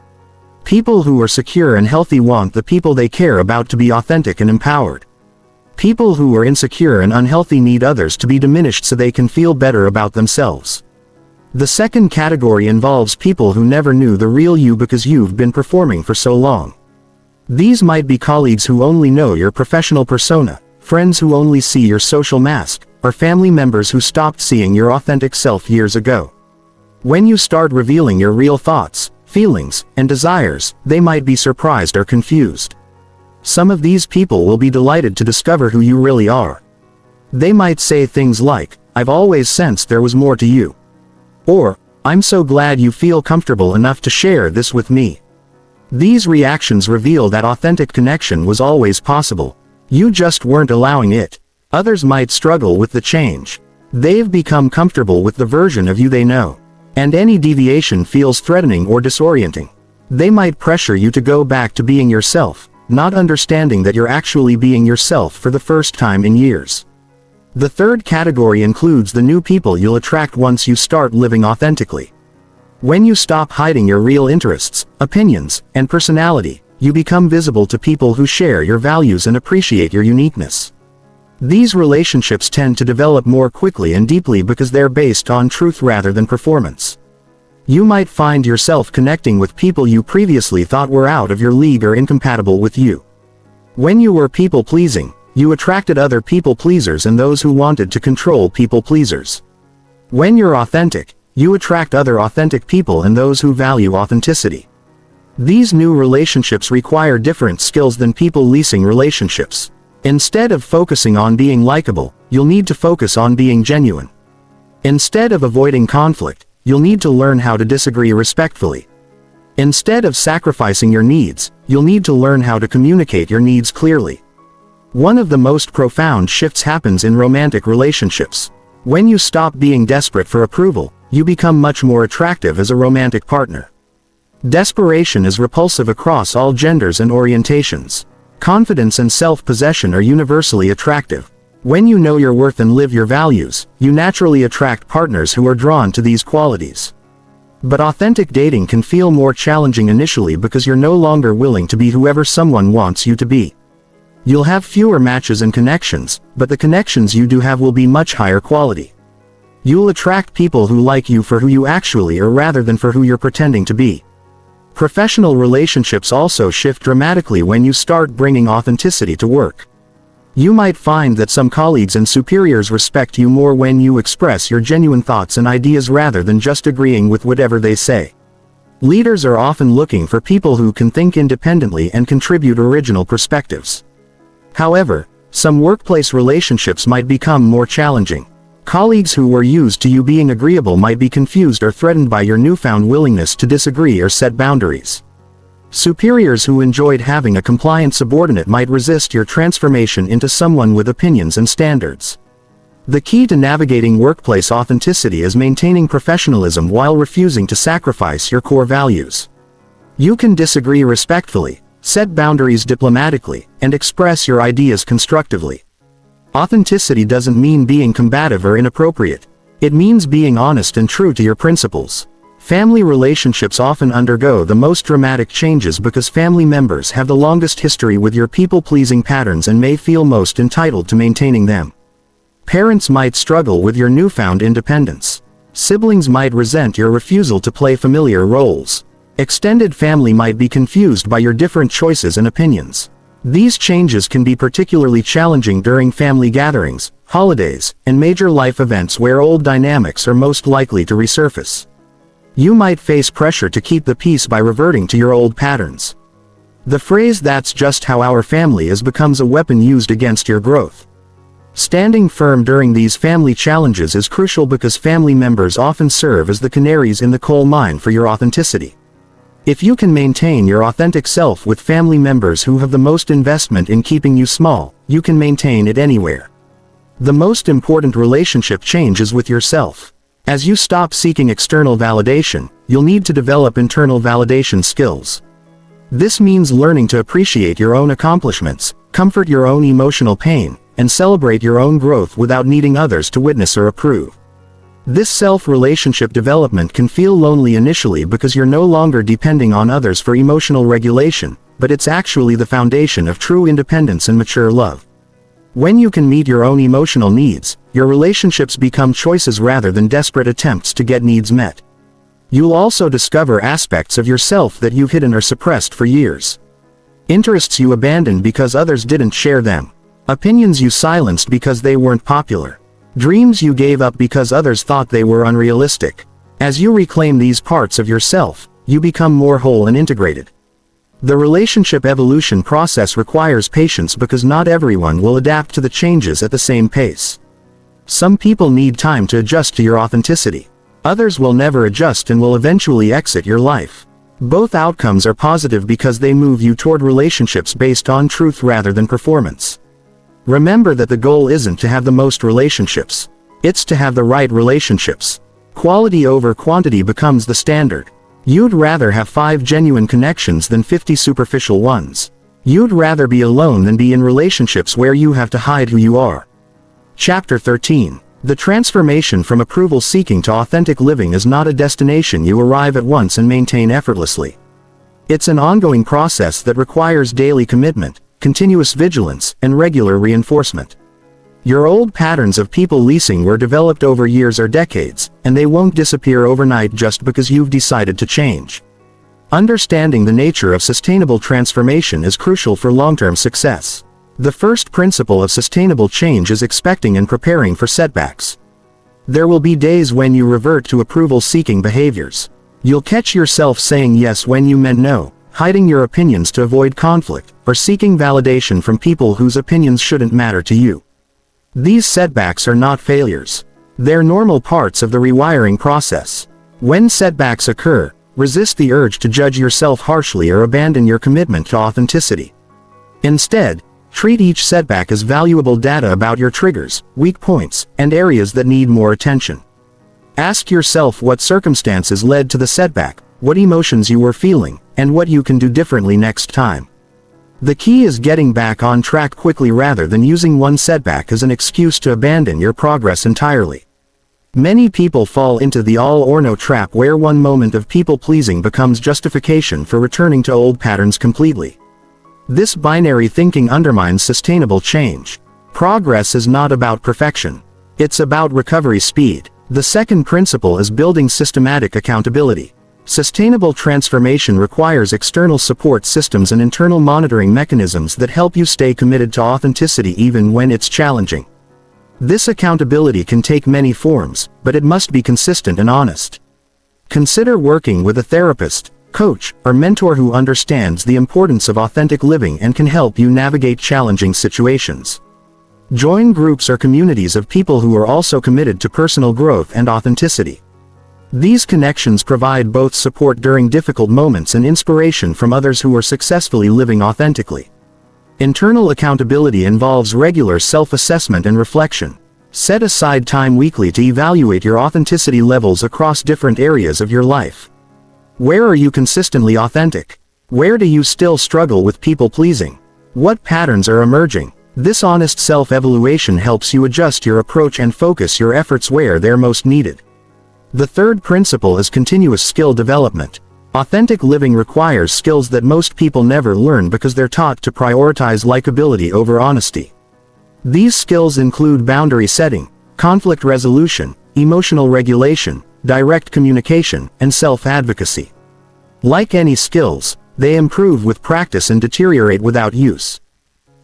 People who are secure and healthy want the people they care about to be authentic and empowered. People who are insecure and unhealthy need others to be diminished so they can feel better about themselves. The second category involves people who never knew the real you because you've been performing for so long. These might be colleagues who only know your professional persona, friends who only see your social mask, or family members who stopped seeing your authentic self years ago. When you start revealing your real thoughts, feelings, and desires, they might be surprised or confused. Some of these people will be delighted to discover who you really are. They might say things like, "I've always sensed there was more to you." Or, "I'm so glad you feel comfortable enough to share this with me." These reactions reveal that authentic connection was always possible. You just weren't allowing it. Others might struggle with the change. They've become comfortable with the version of you they know. And any deviation feels threatening or disorienting. They might pressure you to go back to being yourself, not understanding that you're actually being yourself for the first time in years. The third category includes the new people you'll attract once you start living authentically. When you stop hiding your real interests, opinions, and personality, you become visible to people who share your values and appreciate your uniqueness. These relationships tend to develop more quickly and deeply because they're based on truth rather than performance. You might find yourself connecting with people you previously thought were out of your league or incompatible with you. When you were people-pleasing, you attracted other people-pleasers and those who wanted to control people-pleasers. When you're authentic, you attract other authentic people and those who value authenticity. These new relationships require different skills than people-pleasing relationships. Instead of focusing on being likable, you'll need to focus on being genuine. Instead of avoiding conflict, you'll need to learn how to disagree respectfully. Instead of sacrificing your needs, you'll need to learn how to communicate your needs clearly. One of the most profound shifts happens in romantic relationships. When you stop being desperate for approval, you become much more attractive as a romantic partner. Desperation is repulsive across all genders and orientations. Confidence and self-possession are universally attractive. When you know your worth and live your values, you naturally attract partners who are drawn to these qualities. But authentic dating can feel more challenging initially because you're no longer willing to be whoever someone wants you to be. You'll have fewer matches and connections, but the connections you do have will be much higher quality. You'll attract people who like you for who you actually are rather than for who you're pretending to be. Professional relationships also shift dramatically when you start bringing authenticity to work. You might find that some colleagues and superiors respect you more when you express your genuine thoughts and ideas rather than just agreeing with whatever they say. Leaders are often looking for people who can think independently and contribute original perspectives. However, some workplace relationships might become more challenging. Colleagues who were used to you being agreeable might be confused or threatened by your newfound willingness to disagree or set boundaries. Superiors who enjoyed having a compliant subordinate might resist your transformation into someone with opinions and standards. The key to navigating workplace authenticity is maintaining professionalism while refusing to sacrifice your core values. You can disagree respectfully, set boundaries diplomatically, and express your ideas constructively. Authenticity doesn't mean being combative or inappropriate. It means being honest and true to your principles. Family relationships often undergo the most dramatic changes because family members have the longest history with your people-pleasing patterns and may feel most entitled to maintaining them. Parents might struggle with your newfound independence. Siblings might resent your refusal to play familiar roles. Extended family might be confused by your different choices and opinions. These changes can be particularly challenging during family gatherings, holidays, and major life events where old dynamics are most likely to resurface. You might face pressure to keep the peace by reverting to your old patterns. The phrase "that's just how our family is" becomes a weapon used against your growth. Standing firm during these family challenges is crucial because family members often serve as the canaries in the coal mine for your authenticity. If you can maintain your authentic self with family members who have the most investment in keeping you small, you can maintain it anywhere. The most important relationship change is with yourself. As you stop seeking external validation, you'll need to develop internal validation skills. This means learning to appreciate your own accomplishments, comfort your own emotional pain, and celebrate your own growth without needing others to witness or approve. This self-relationship development can feel lonely initially because you're no longer depending on others for emotional regulation, but it's actually the foundation of true independence and mature love. When you can meet your own emotional needs, your relationships become choices rather than desperate attempts to get needs met. You'll also discover aspects of yourself that you've hidden or suppressed for years. Interests you abandoned because others didn't share them. Opinions you silenced because they weren't popular. Dreams you gave up because others thought they were unrealistic. As you reclaim these parts of yourself, you become more whole and integrated. The relationship evolution process requires patience because not everyone will adapt to the changes at the same pace. Some people need time to adjust to your authenticity. Others will never adjust and will eventually exit your life. Both outcomes are positive because they move you toward relationships based on truth rather than performance. Remember that the goal isn't to have the most relationships. It's to have the right relationships. Quality over quantity becomes the standard. You'd rather have 5 genuine connections than 50 superficial ones. You'd rather be alone than be in relationships where you have to hide who you are. Chapter 13. The transformation from approval seeking to authentic living is not a destination you arrive at once and maintain effortlessly. It's an ongoing process that requires daily commitment, continuous vigilance, and regular reinforcement. Your old patterns of people pleasing were developed over years or decades, and they won't disappear overnight just because you've decided to change. Understanding the nature of sustainable transformation is crucial for long-term success. The first principle of sustainable change is expecting and preparing for setbacks. There will be days when you revert to approval-seeking behaviors. You'll catch yourself saying yes when you meant no, hiding your opinions to avoid conflict, or seeking validation from people whose opinions shouldn't matter to you. These setbacks are not failures. They're normal parts of the rewiring process. When setbacks occur, resist the urge to judge yourself harshly or abandon your commitment to authenticity. Instead, treat each setback as valuable data about your triggers, weak points, and areas that need more attention. Ask yourself what circumstances led to the setback, what emotions you were feeling, and what you can do differently next time. The key is getting back on track quickly rather than using one setback as an excuse to abandon your progress entirely. Many people fall into the all-or-no trap where one moment of people-pleasing becomes justification for returning to old patterns completely. This binary thinking undermines sustainable change. Progress is not about perfection. It's about recovery speed. The second principle is building systematic accountability. Sustainable transformation requires external support systems and internal monitoring mechanisms that help you stay committed to authenticity even when it's challenging. This accountability can take many forms, but it must be consistent and honest. Consider working with a therapist, coach, or mentor who understands the importance of authentic living and can help you navigate challenging situations. Join groups or communities of people who are also committed to personal growth and authenticity. These connections provide both support during difficult moments and inspiration from others who are successfully living authentically. Internal accountability involves regular self-assessment and reflection. Set aside time weekly to evaluate your authenticity levels across different areas of your life. Where are you consistently authentic? Where do you still struggle with people-pleasing? What patterns are emerging? This honest self-evaluation helps you adjust your approach and focus your efforts where they're most needed. The third principle is continuous skill development. Authentic living requires skills that most people never learn because they're taught to prioritize likability over honesty. These skills include boundary setting, conflict resolution, emotional regulation, direct communication, and self-advocacy. Like any skills, they improve with practice and deteriorate without use.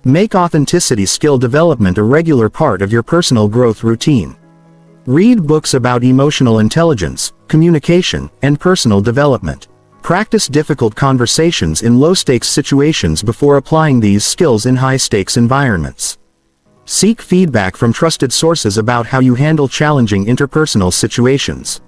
Make authenticity skill development a regular part of your personal growth routine. Read books about emotional intelligence, communication, and personal development. Practice difficult conversations in low-stakes situations before applying these skills in high-stakes environments. Seek feedback from trusted sources about how you handle challenging interpersonal situations.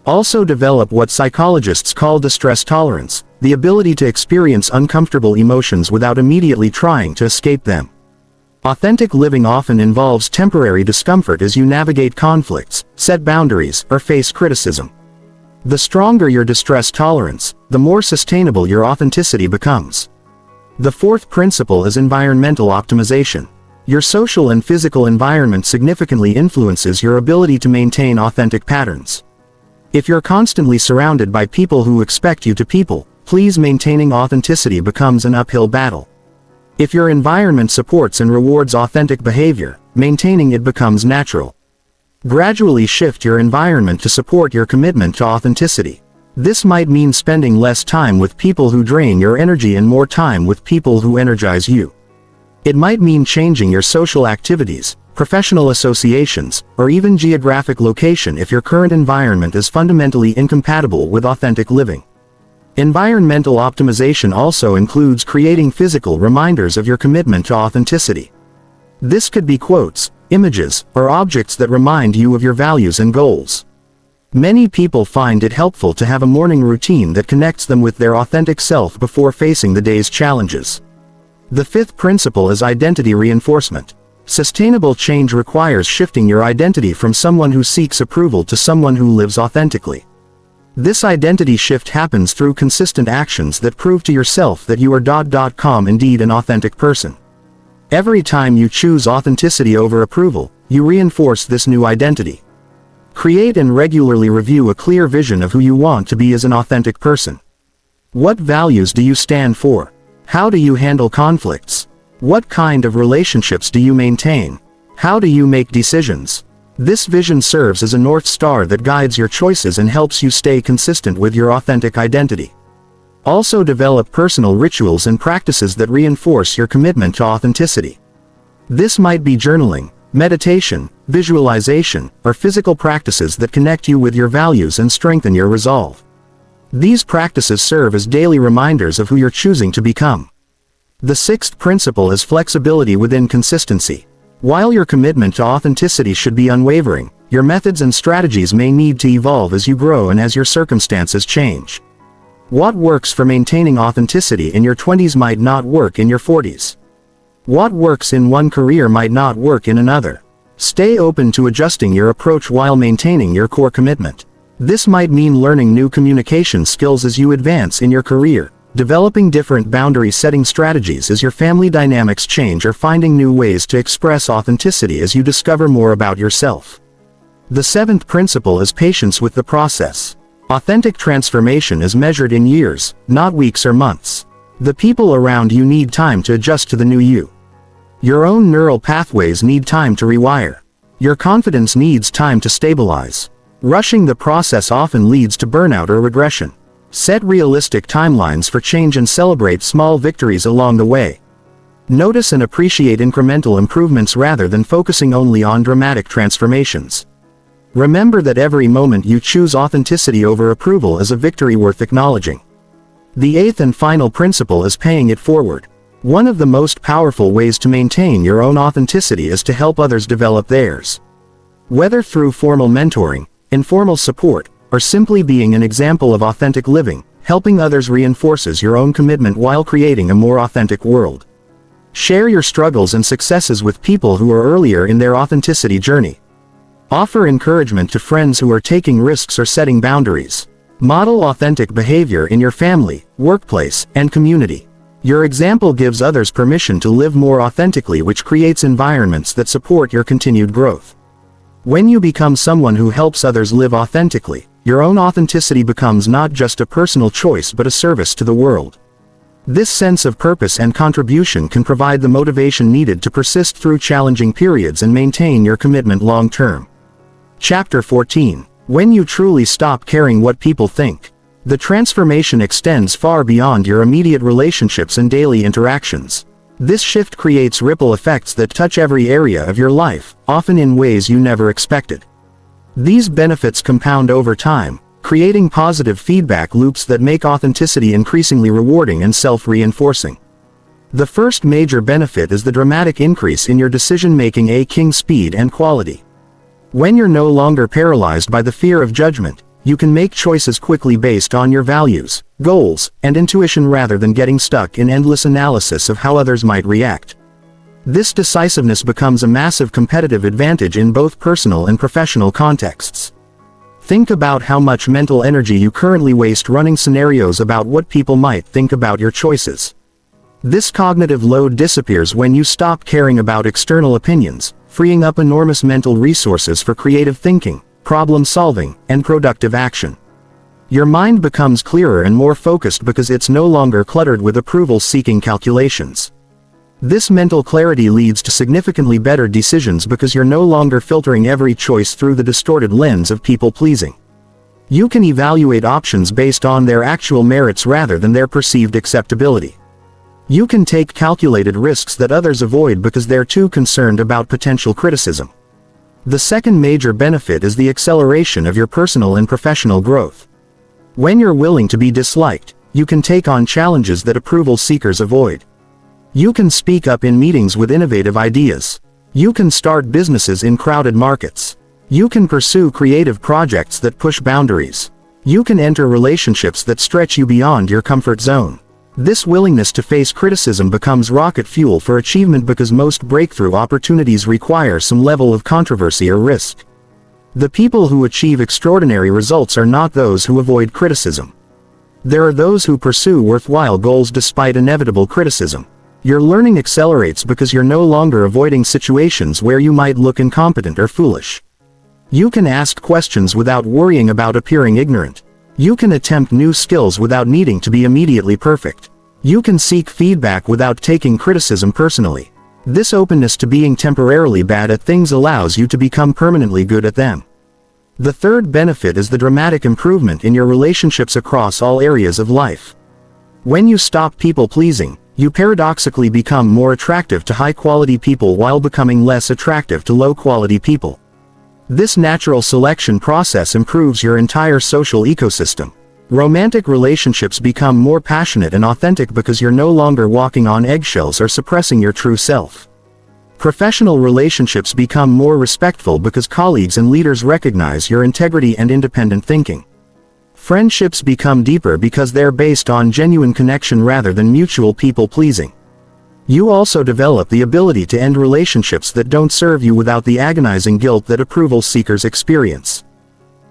Also develop what psychologists call distress tolerance, the ability to experience uncomfortable emotions without immediately trying to escape them. Authentic living often involves temporary discomfort as you navigate conflicts, set boundaries, or face criticism. The stronger your distress tolerance, the more sustainable your authenticity becomes. The fourth principle is environmental optimization. Your social and physical environment significantly influences your ability to maintain authentic patterns. If you're constantly surrounded by people who expect you to please, maintaining authenticity becomes an uphill battle. If your environment supports and rewards authentic behavior, maintaining it becomes natural. Gradually shift your environment to support your commitment to authenticity. This might mean spending less time with people who drain your energy and more time with people who energize you. It might mean changing your social activities, professional associations, or even geographic location if your current environment is fundamentally incompatible with authentic living. Environmental optimization also includes creating physical reminders of your commitment to authenticity. This could be quotes, images, or objects that remind you of your values and goals. Many people find it helpful to have a morning routine that connects them with their authentic self before facing the day's challenges. The fifth principle is identity reinforcement. Sustainable change requires shifting your identity from someone who seeks approval to someone who lives authentically. This identity shift happens through consistent actions that prove to yourself that you are indeed an authentic person. Every time you choose authenticity over approval, you reinforce this new identity. Create and regularly review a clear vision of who you want to be as an authentic person. What values do you stand for? How do you handle conflicts? What kind of relationships do you maintain? How do you make decisions? This vision serves as a North Star that guides your choices and helps you stay consistent with your authentic identity. Also develop personal rituals and practices that reinforce your commitment to authenticity. This might be journaling, meditation, visualization, or physical practices that connect you with your values and strengthen your resolve. These practices serve as daily reminders of who you're choosing to become. The sixth principle is flexibility within consistency. While your commitment to authenticity should be unwavering, your methods and strategies may need to evolve as you grow and as your circumstances change. What works for maintaining authenticity in your 20s might not work in your 40s. What works in one career might not work in another. Stay open to adjusting your approach while maintaining your core commitment. This might mean learning new communication skills as you advance in your career, developing different boundary-setting strategies as your family dynamics change, or finding new ways to express authenticity as you discover more about yourself. The seventh principle is patience with the process. Authentic transformation is measured in years, not weeks or months. The people around you need time to adjust to the new you. Your own neural pathways need time to rewire. Your confidence needs time to stabilize. Rushing the process often leads to burnout or regression. Set realistic timelines for change and celebrate small victories along the way. Notice and appreciate incremental improvements rather than focusing only on dramatic transformations. Remember that every moment you choose authenticity over approval is a victory worth acknowledging. The eighth and final principle is paying it forward. One of the most powerful ways to maintain your own authenticity is to help others develop theirs. Whether through formal mentoring, informal support, or simply being an example of authentic living, helping others reinforces your own commitment while creating a more authentic world. Share your struggles and successes with people who are earlier in their authenticity journey. Offer encouragement to friends who are taking risks or setting boundaries. Model authentic behavior in your family, workplace, and community. Your example gives others permission to live more authentically, which creates environments that support your continued growth. When you become someone who helps others live authentically, your own authenticity becomes not just a personal choice but a service to the world. This sense of purpose and contribution can provide the motivation needed to persist through challenging periods and maintain your commitment long term. Chapter 14. When you truly stop caring what people think. The transformation extends far beyond your immediate relationships and daily interactions. This shift creates ripple effects that touch every area of your life, often in ways you never expected. These benefits compound over time, creating positive feedback loops that make authenticity increasingly rewarding and self-reinforcing. The first major benefit is the dramatic increase in your decision-making, speed and quality. When you're no longer paralyzed by the fear of judgment, you can make choices quickly based on your values, goals, and intuition rather than getting stuck in endless analysis of how others might react. This decisiveness becomes a massive competitive advantage in both personal and professional contexts. Think about how much mental energy you currently waste running scenarios about what people might think about your choices. This cognitive load disappears when you stop caring about external opinions, freeing up enormous mental resources for creative thinking, problem solving, and productive action. Your mind becomes clearer and more focused because it's no longer cluttered with approval-seeking calculations. This mental clarity leads to significantly better decisions because you're no longer filtering every choice through the distorted lens of people-pleasing. You can evaluate options based on their actual merits rather than their perceived acceptability. You can take calculated risks that others avoid because they're too concerned about potential criticism. The second major benefit is the acceleration of your personal and professional growth. When you're willing to be disliked, you can take on challenges that approval seekers avoid. You can speak up in meetings with innovative ideas. You can start businesses in crowded markets. You can pursue creative projects that push boundaries. You can enter relationships that stretch you beyond your comfort zone. This willingness to face criticism becomes rocket fuel for achievement because most breakthrough opportunities require some level of controversy or risk. The people who achieve extraordinary results are not those who avoid criticism. There are those who pursue worthwhile goals despite inevitable criticism. Your learning accelerates because you're no longer avoiding situations where you might look incompetent or foolish. You can ask questions without worrying about appearing ignorant. You can attempt new skills without needing to be immediately perfect. You can seek feedback without taking criticism personally. This openness to being temporarily bad at things allows you to become permanently good at them. The third benefit is the dramatic improvement in your relationships across all areas of life. When you stop people-pleasing, you paradoxically become more attractive to high-quality people while becoming less attractive to low-quality people. This natural selection process improves your entire social ecosystem. Romantic relationships become more passionate and authentic because you're no longer walking on eggshells or suppressing your true self. Professional relationships become more respectful because colleagues and leaders recognize your integrity and independent thinking. Friendships become deeper because they're based on genuine connection rather than mutual people-pleasing. You also develop the ability to end relationships that don't serve you without the agonizing guilt that approval seekers experience.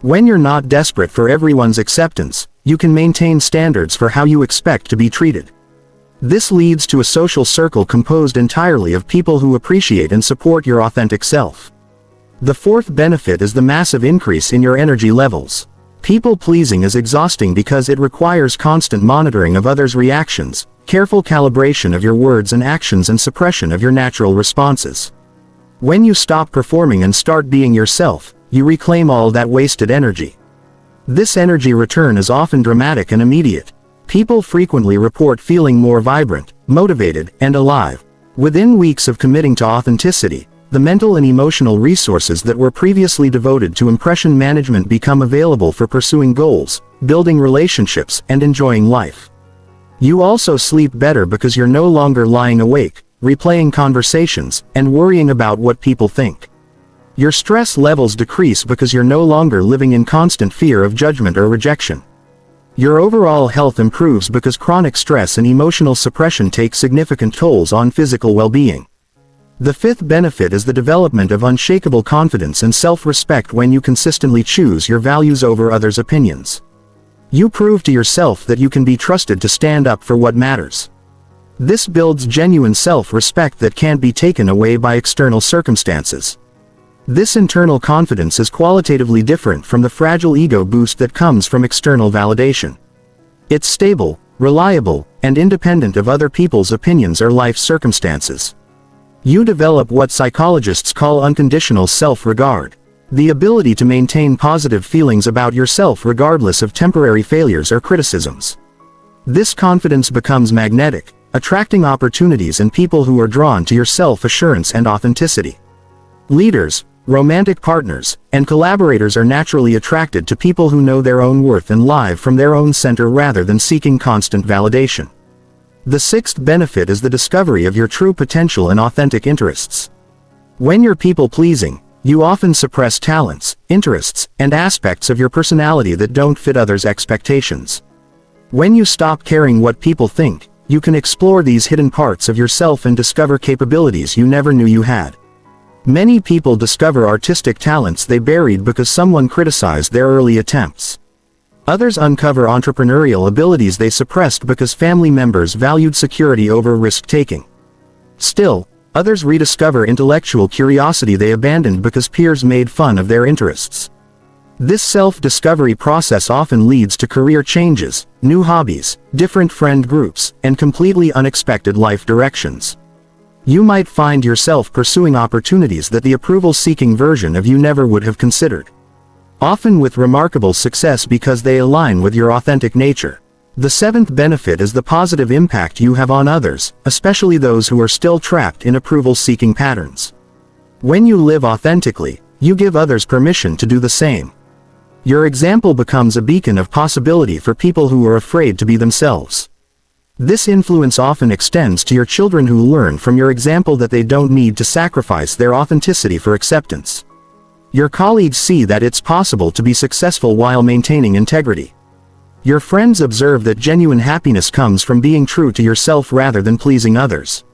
When you're not desperate for everyone's acceptance, you can maintain standards for how you expect to be treated. This leads to a social circle composed entirely of people who appreciate and support your authentic self. The fourth benefit is the massive increase in your energy levels. People-pleasing is exhausting because it requires constant monitoring of others' reactions, careful calibration of your words and actions, and suppression of your natural responses. When you stop performing and start being yourself, you reclaim all that wasted energy. This energy return is often dramatic and immediate. People frequently report feeling more vibrant, motivated, and alive. Within weeks of committing to authenticity, the mental and emotional resources that were previously devoted to impression management become available for pursuing goals, building relationships, and enjoying life. You also sleep better because you're no longer lying awake, replaying conversations, and worrying about what people think. Your stress levels decrease because you're no longer living in constant fear of judgment or rejection. Your overall health improves because chronic stress and emotional suppression take significant tolls on physical well-being. The fifth benefit is the development of unshakable confidence and self-respect when you consistently choose your values over others' opinions. You prove to yourself that you can be trusted to stand up for what matters. This builds genuine self-respect that can't be taken away by external circumstances. This internal confidence is qualitatively different from the fragile ego boost that comes from external validation. It's stable, reliable, and independent of other people's opinions or life circumstances. You develop what psychologists call unconditional self-regard, the ability to maintain positive feelings about yourself regardless of temporary failures or criticisms. This confidence becomes magnetic, attracting opportunities and people who are drawn to your self-assurance and authenticity. Leaders, romantic partners, and collaborators are naturally attracted to people who know their own worth and live from their own center rather than seeking constant validation. The sixth benefit is the discovery of your true potential and authentic interests. When you're people-pleasing, you often suppress talents, interests, and aspects of your personality that don't fit others' expectations. When you stop caring what people think, you can explore these hidden parts of yourself and discover capabilities you never knew you had. Many people discover artistic talents they buried because someone criticized their early attempts. Others uncover entrepreneurial abilities they suppressed because family members valued security over risk-taking. Still, others rediscover intellectual curiosity they abandoned because peers made fun of their interests. This self-discovery process often leads to career changes, new hobbies, different friend groups, and completely unexpected life directions. You might find yourself pursuing opportunities that the approval-seeking version of you never would have considered. Often with remarkable success because they align with your authentic nature. The seventh benefit is the positive impact you have on others, especially those who are still trapped in approval-seeking patterns. When you live authentically, you give others permission to do the same. Your example becomes a beacon of possibility for people who are afraid to be themselves. This influence often extends to your children who learn from your example that they don't need to sacrifice their authenticity for acceptance. Your colleagues see that it's possible to be successful while maintaining integrity. Your friends observe that genuine happiness comes from being true to yourself rather than pleasing others.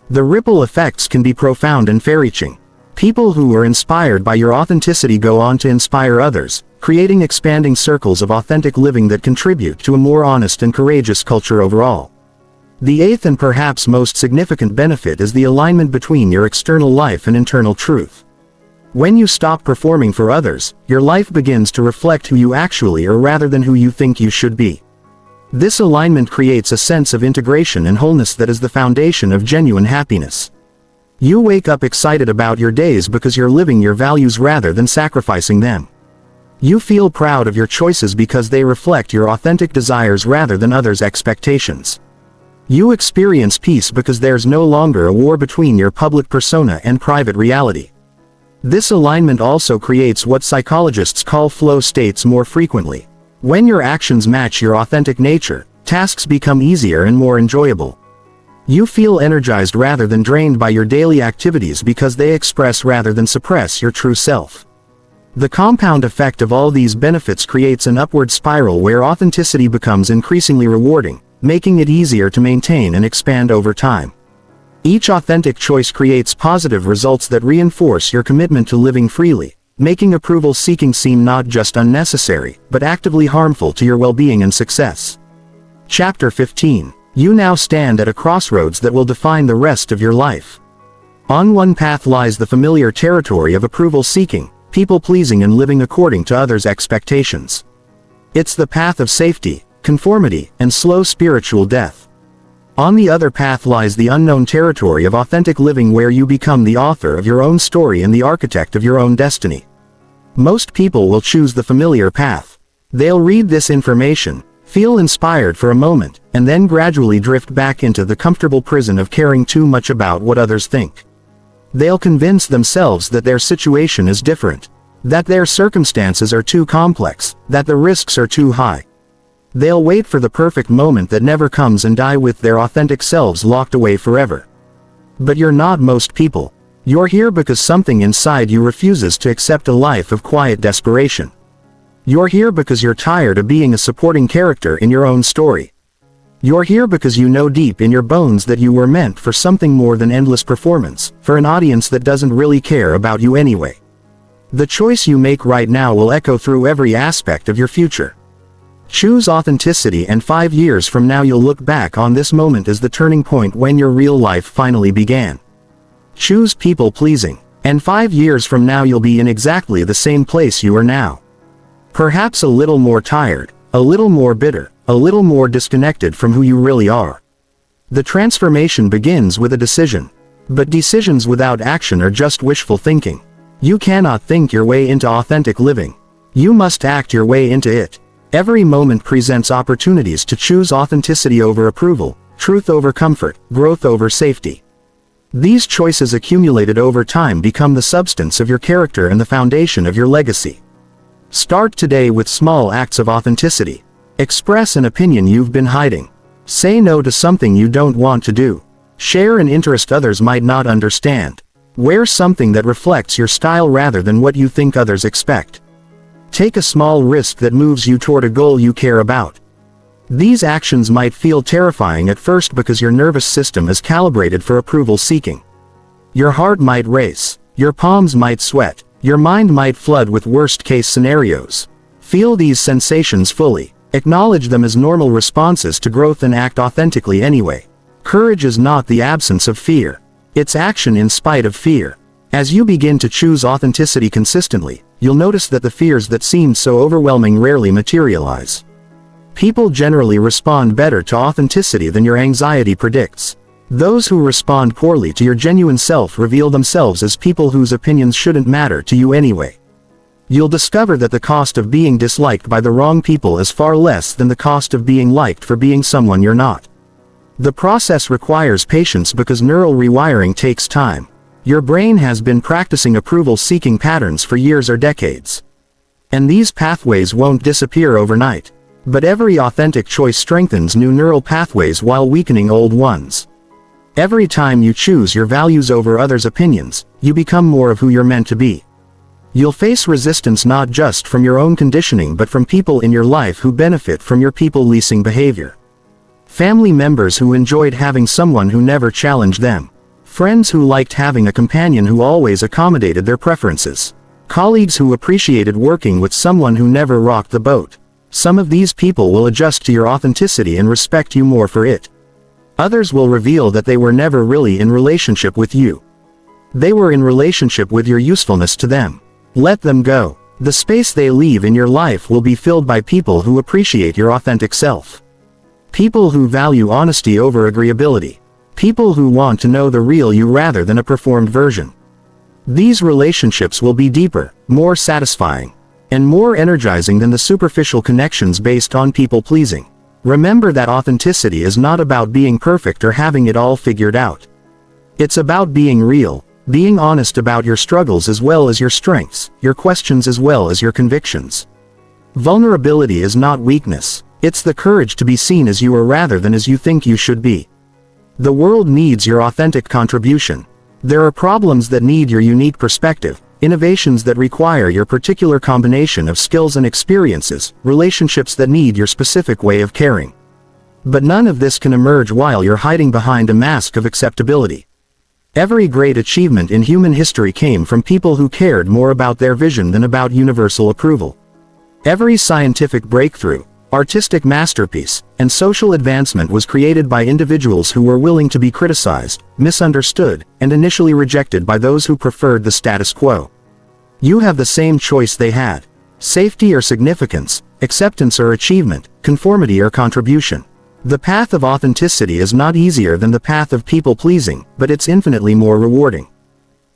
The ripple effects can be profound and far-reaching. People who are inspired by your authenticity go on to inspire others, creating expanding circles of authentic living that contribute to a more honest and courageous culture overall. The eighth and perhaps most significant benefit is the alignment between your external life and internal truth. When you stop performing for others, your life begins to reflect who you actually are rather than who you think you should be. This alignment creates a sense of integration and wholeness that is the foundation of genuine happiness. You wake up excited about your days because you're living your values rather than sacrificing them. You feel proud of your choices because they reflect your authentic desires rather than others' expectations. You experience peace because there's no longer a war between your public persona and private reality. This alignment also creates what psychologists call flow states more frequently. When your actions match your authentic nature, tasks become easier and more enjoyable. You feel energized rather than drained by your daily activities because they express rather than suppress your true self. The compound effect of all these benefits creates an upward spiral where authenticity becomes increasingly rewarding, making it easier to maintain and expand over time. Each authentic choice creates positive results that reinforce your commitment to living freely, making approval-seeking seem not just unnecessary, but actively harmful to your well-being and success. Chapter 15. You now stand at a crossroads that will define the rest of your life. On one path lies the familiar territory of approval-seeking, people-pleasing and living according to others' expectations. It's the path of safety, conformity, and slow spiritual death. On the other path lies the unknown territory of authentic living where you become the author of your own story and the architect of your own destiny. Most people will choose the familiar path. They'll read this information, feel inspired for a moment, and then gradually drift back into the comfortable prison of caring too much about what others think. They'll convince themselves that their situation is different, that their circumstances are too complex, that the risks are too high. They'll wait for the perfect moment that never comes and die with their authentic selves locked away forever. But you're not most people. You're here because something inside you refuses to accept a life of quiet desperation. You're here because you're tired of being a supporting character in your own story. You're here because you know deep in your bones that you were meant for something more than endless performance, for an audience that doesn't really care about you anyway. The choice you make right now will echo through every aspect of your future. Choose authenticity, and 5 years from now you'll look back on this moment as the turning point when your real life finally began. Choose people pleasing, and 5 years from now you'll be in exactly the same place you are now. Perhaps a little more tired, a little more bitter, a little more disconnected from who you really are. The transformation begins with a decision. But decisions without action are just wishful thinking. You cannot think your way into authentic living. You must act your way into it. Every moment presents opportunities to choose authenticity over approval, truth over comfort, growth over safety. These choices accumulated over time become the substance of your character and the foundation of your legacy. Start today with small acts of authenticity. Express an opinion you've been hiding. Say no to something you don't want to do. Share an interest others might not understand. Wear something that reflects your style rather than what you think others expect. Take a small risk that moves you toward a goal you care about. These actions might feel terrifying at first because your nervous system is calibrated for approval seeking. Your heart might race, your palms might sweat, your mind might flood with worst-case scenarios. Feel these sensations fully. Acknowledge them as normal responses to growth and act authentically anyway. Courage is not the absence of fear. It's action in spite of fear. As you begin to choose authenticity consistently, you'll notice that the fears that seemed so overwhelming rarely materialize. People generally respond better to authenticity than your anxiety predicts. Those who respond poorly to your genuine self reveal themselves as people whose opinions shouldn't matter to you anyway. You'll discover that the cost of being disliked by the wrong people is far less than the cost of being liked for being someone you're not. The process requires patience because neural rewiring takes time. Your brain has been practicing approval-seeking patterns for years or decades. And these pathways won't disappear overnight. But every authentic choice strengthens new neural pathways while weakening old ones. Every time you choose your values over others' opinions, you become more of who you're meant to be. You'll face resistance not just from your own conditioning but from people in your life who benefit from your people-pleasing behavior. Family members who enjoyed having someone who never challenged them. Friends who liked having a companion who always accommodated their preferences. Colleagues who appreciated working with someone who never rocked the boat. Some of these people will adjust to your authenticity and respect you more for it. Others will reveal that they were never really in relationship with you. They were in relationship with your usefulness to them. Let them go. The space they leave in your life will be filled by people who appreciate your authentic self. People who value honesty over agreeability. People who want to know the real you rather than a performed version. These relationships will be deeper, more satisfying, and more energizing than the superficial connections based on people-pleasing. Remember that authenticity is not about being perfect or having it all figured out. It's about being real, being honest about your struggles as well as your strengths, your questions as well as your convictions. Vulnerability is not weakness. It's the courage to be seen as you are rather than as you think you should be. The world needs your authentic contribution. There are problems that need your unique perspective, innovations that require your particular combination of skills and experiences, relationships that need your specific way of caring. But none of this can emerge while you're hiding behind a mask of acceptability. Every great achievement in human history came from people who cared more about their vision than about universal approval. Every scientific breakthrough, artistic masterpiece, and social advancement was created by individuals who were willing to be criticized, misunderstood, and initially rejected by those who preferred the status quo. You have the same choice they had. Safety or significance, acceptance or achievement, conformity or contribution. The path of authenticity is not easier than the path of people-pleasing, but it's infinitely more rewarding.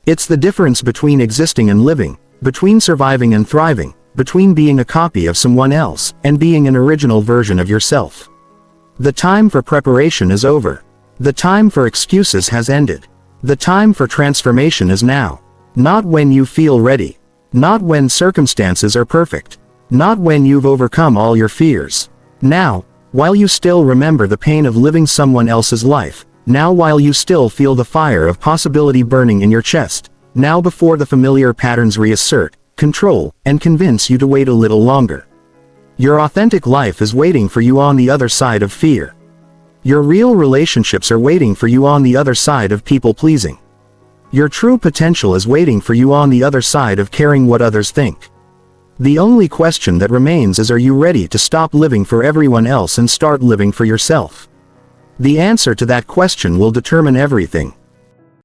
It's the difference between existing and living, between surviving and thriving, between being a copy of someone else and being an original version of yourself. The time for preparation is over. The time for excuses has ended. The time for transformation is now. Not when you feel ready. Not when circumstances are perfect. Not when you've overcome all your fears. Now, while you still remember the pain of living someone else's life. Now while you still feel the fire of possibility burning in your chest. Now before the familiar patterns reassert, control, and convince you to wait a little longer. Your authentic life is waiting for you on the other side of fear. Your real relationships are waiting for you on the other side of people-pleasing. Your true potential is waiting for you on the other side of caring what others think. The only question that remains is, are you ready to stop living for everyone else and start living for yourself? The answer to that question will determine everything.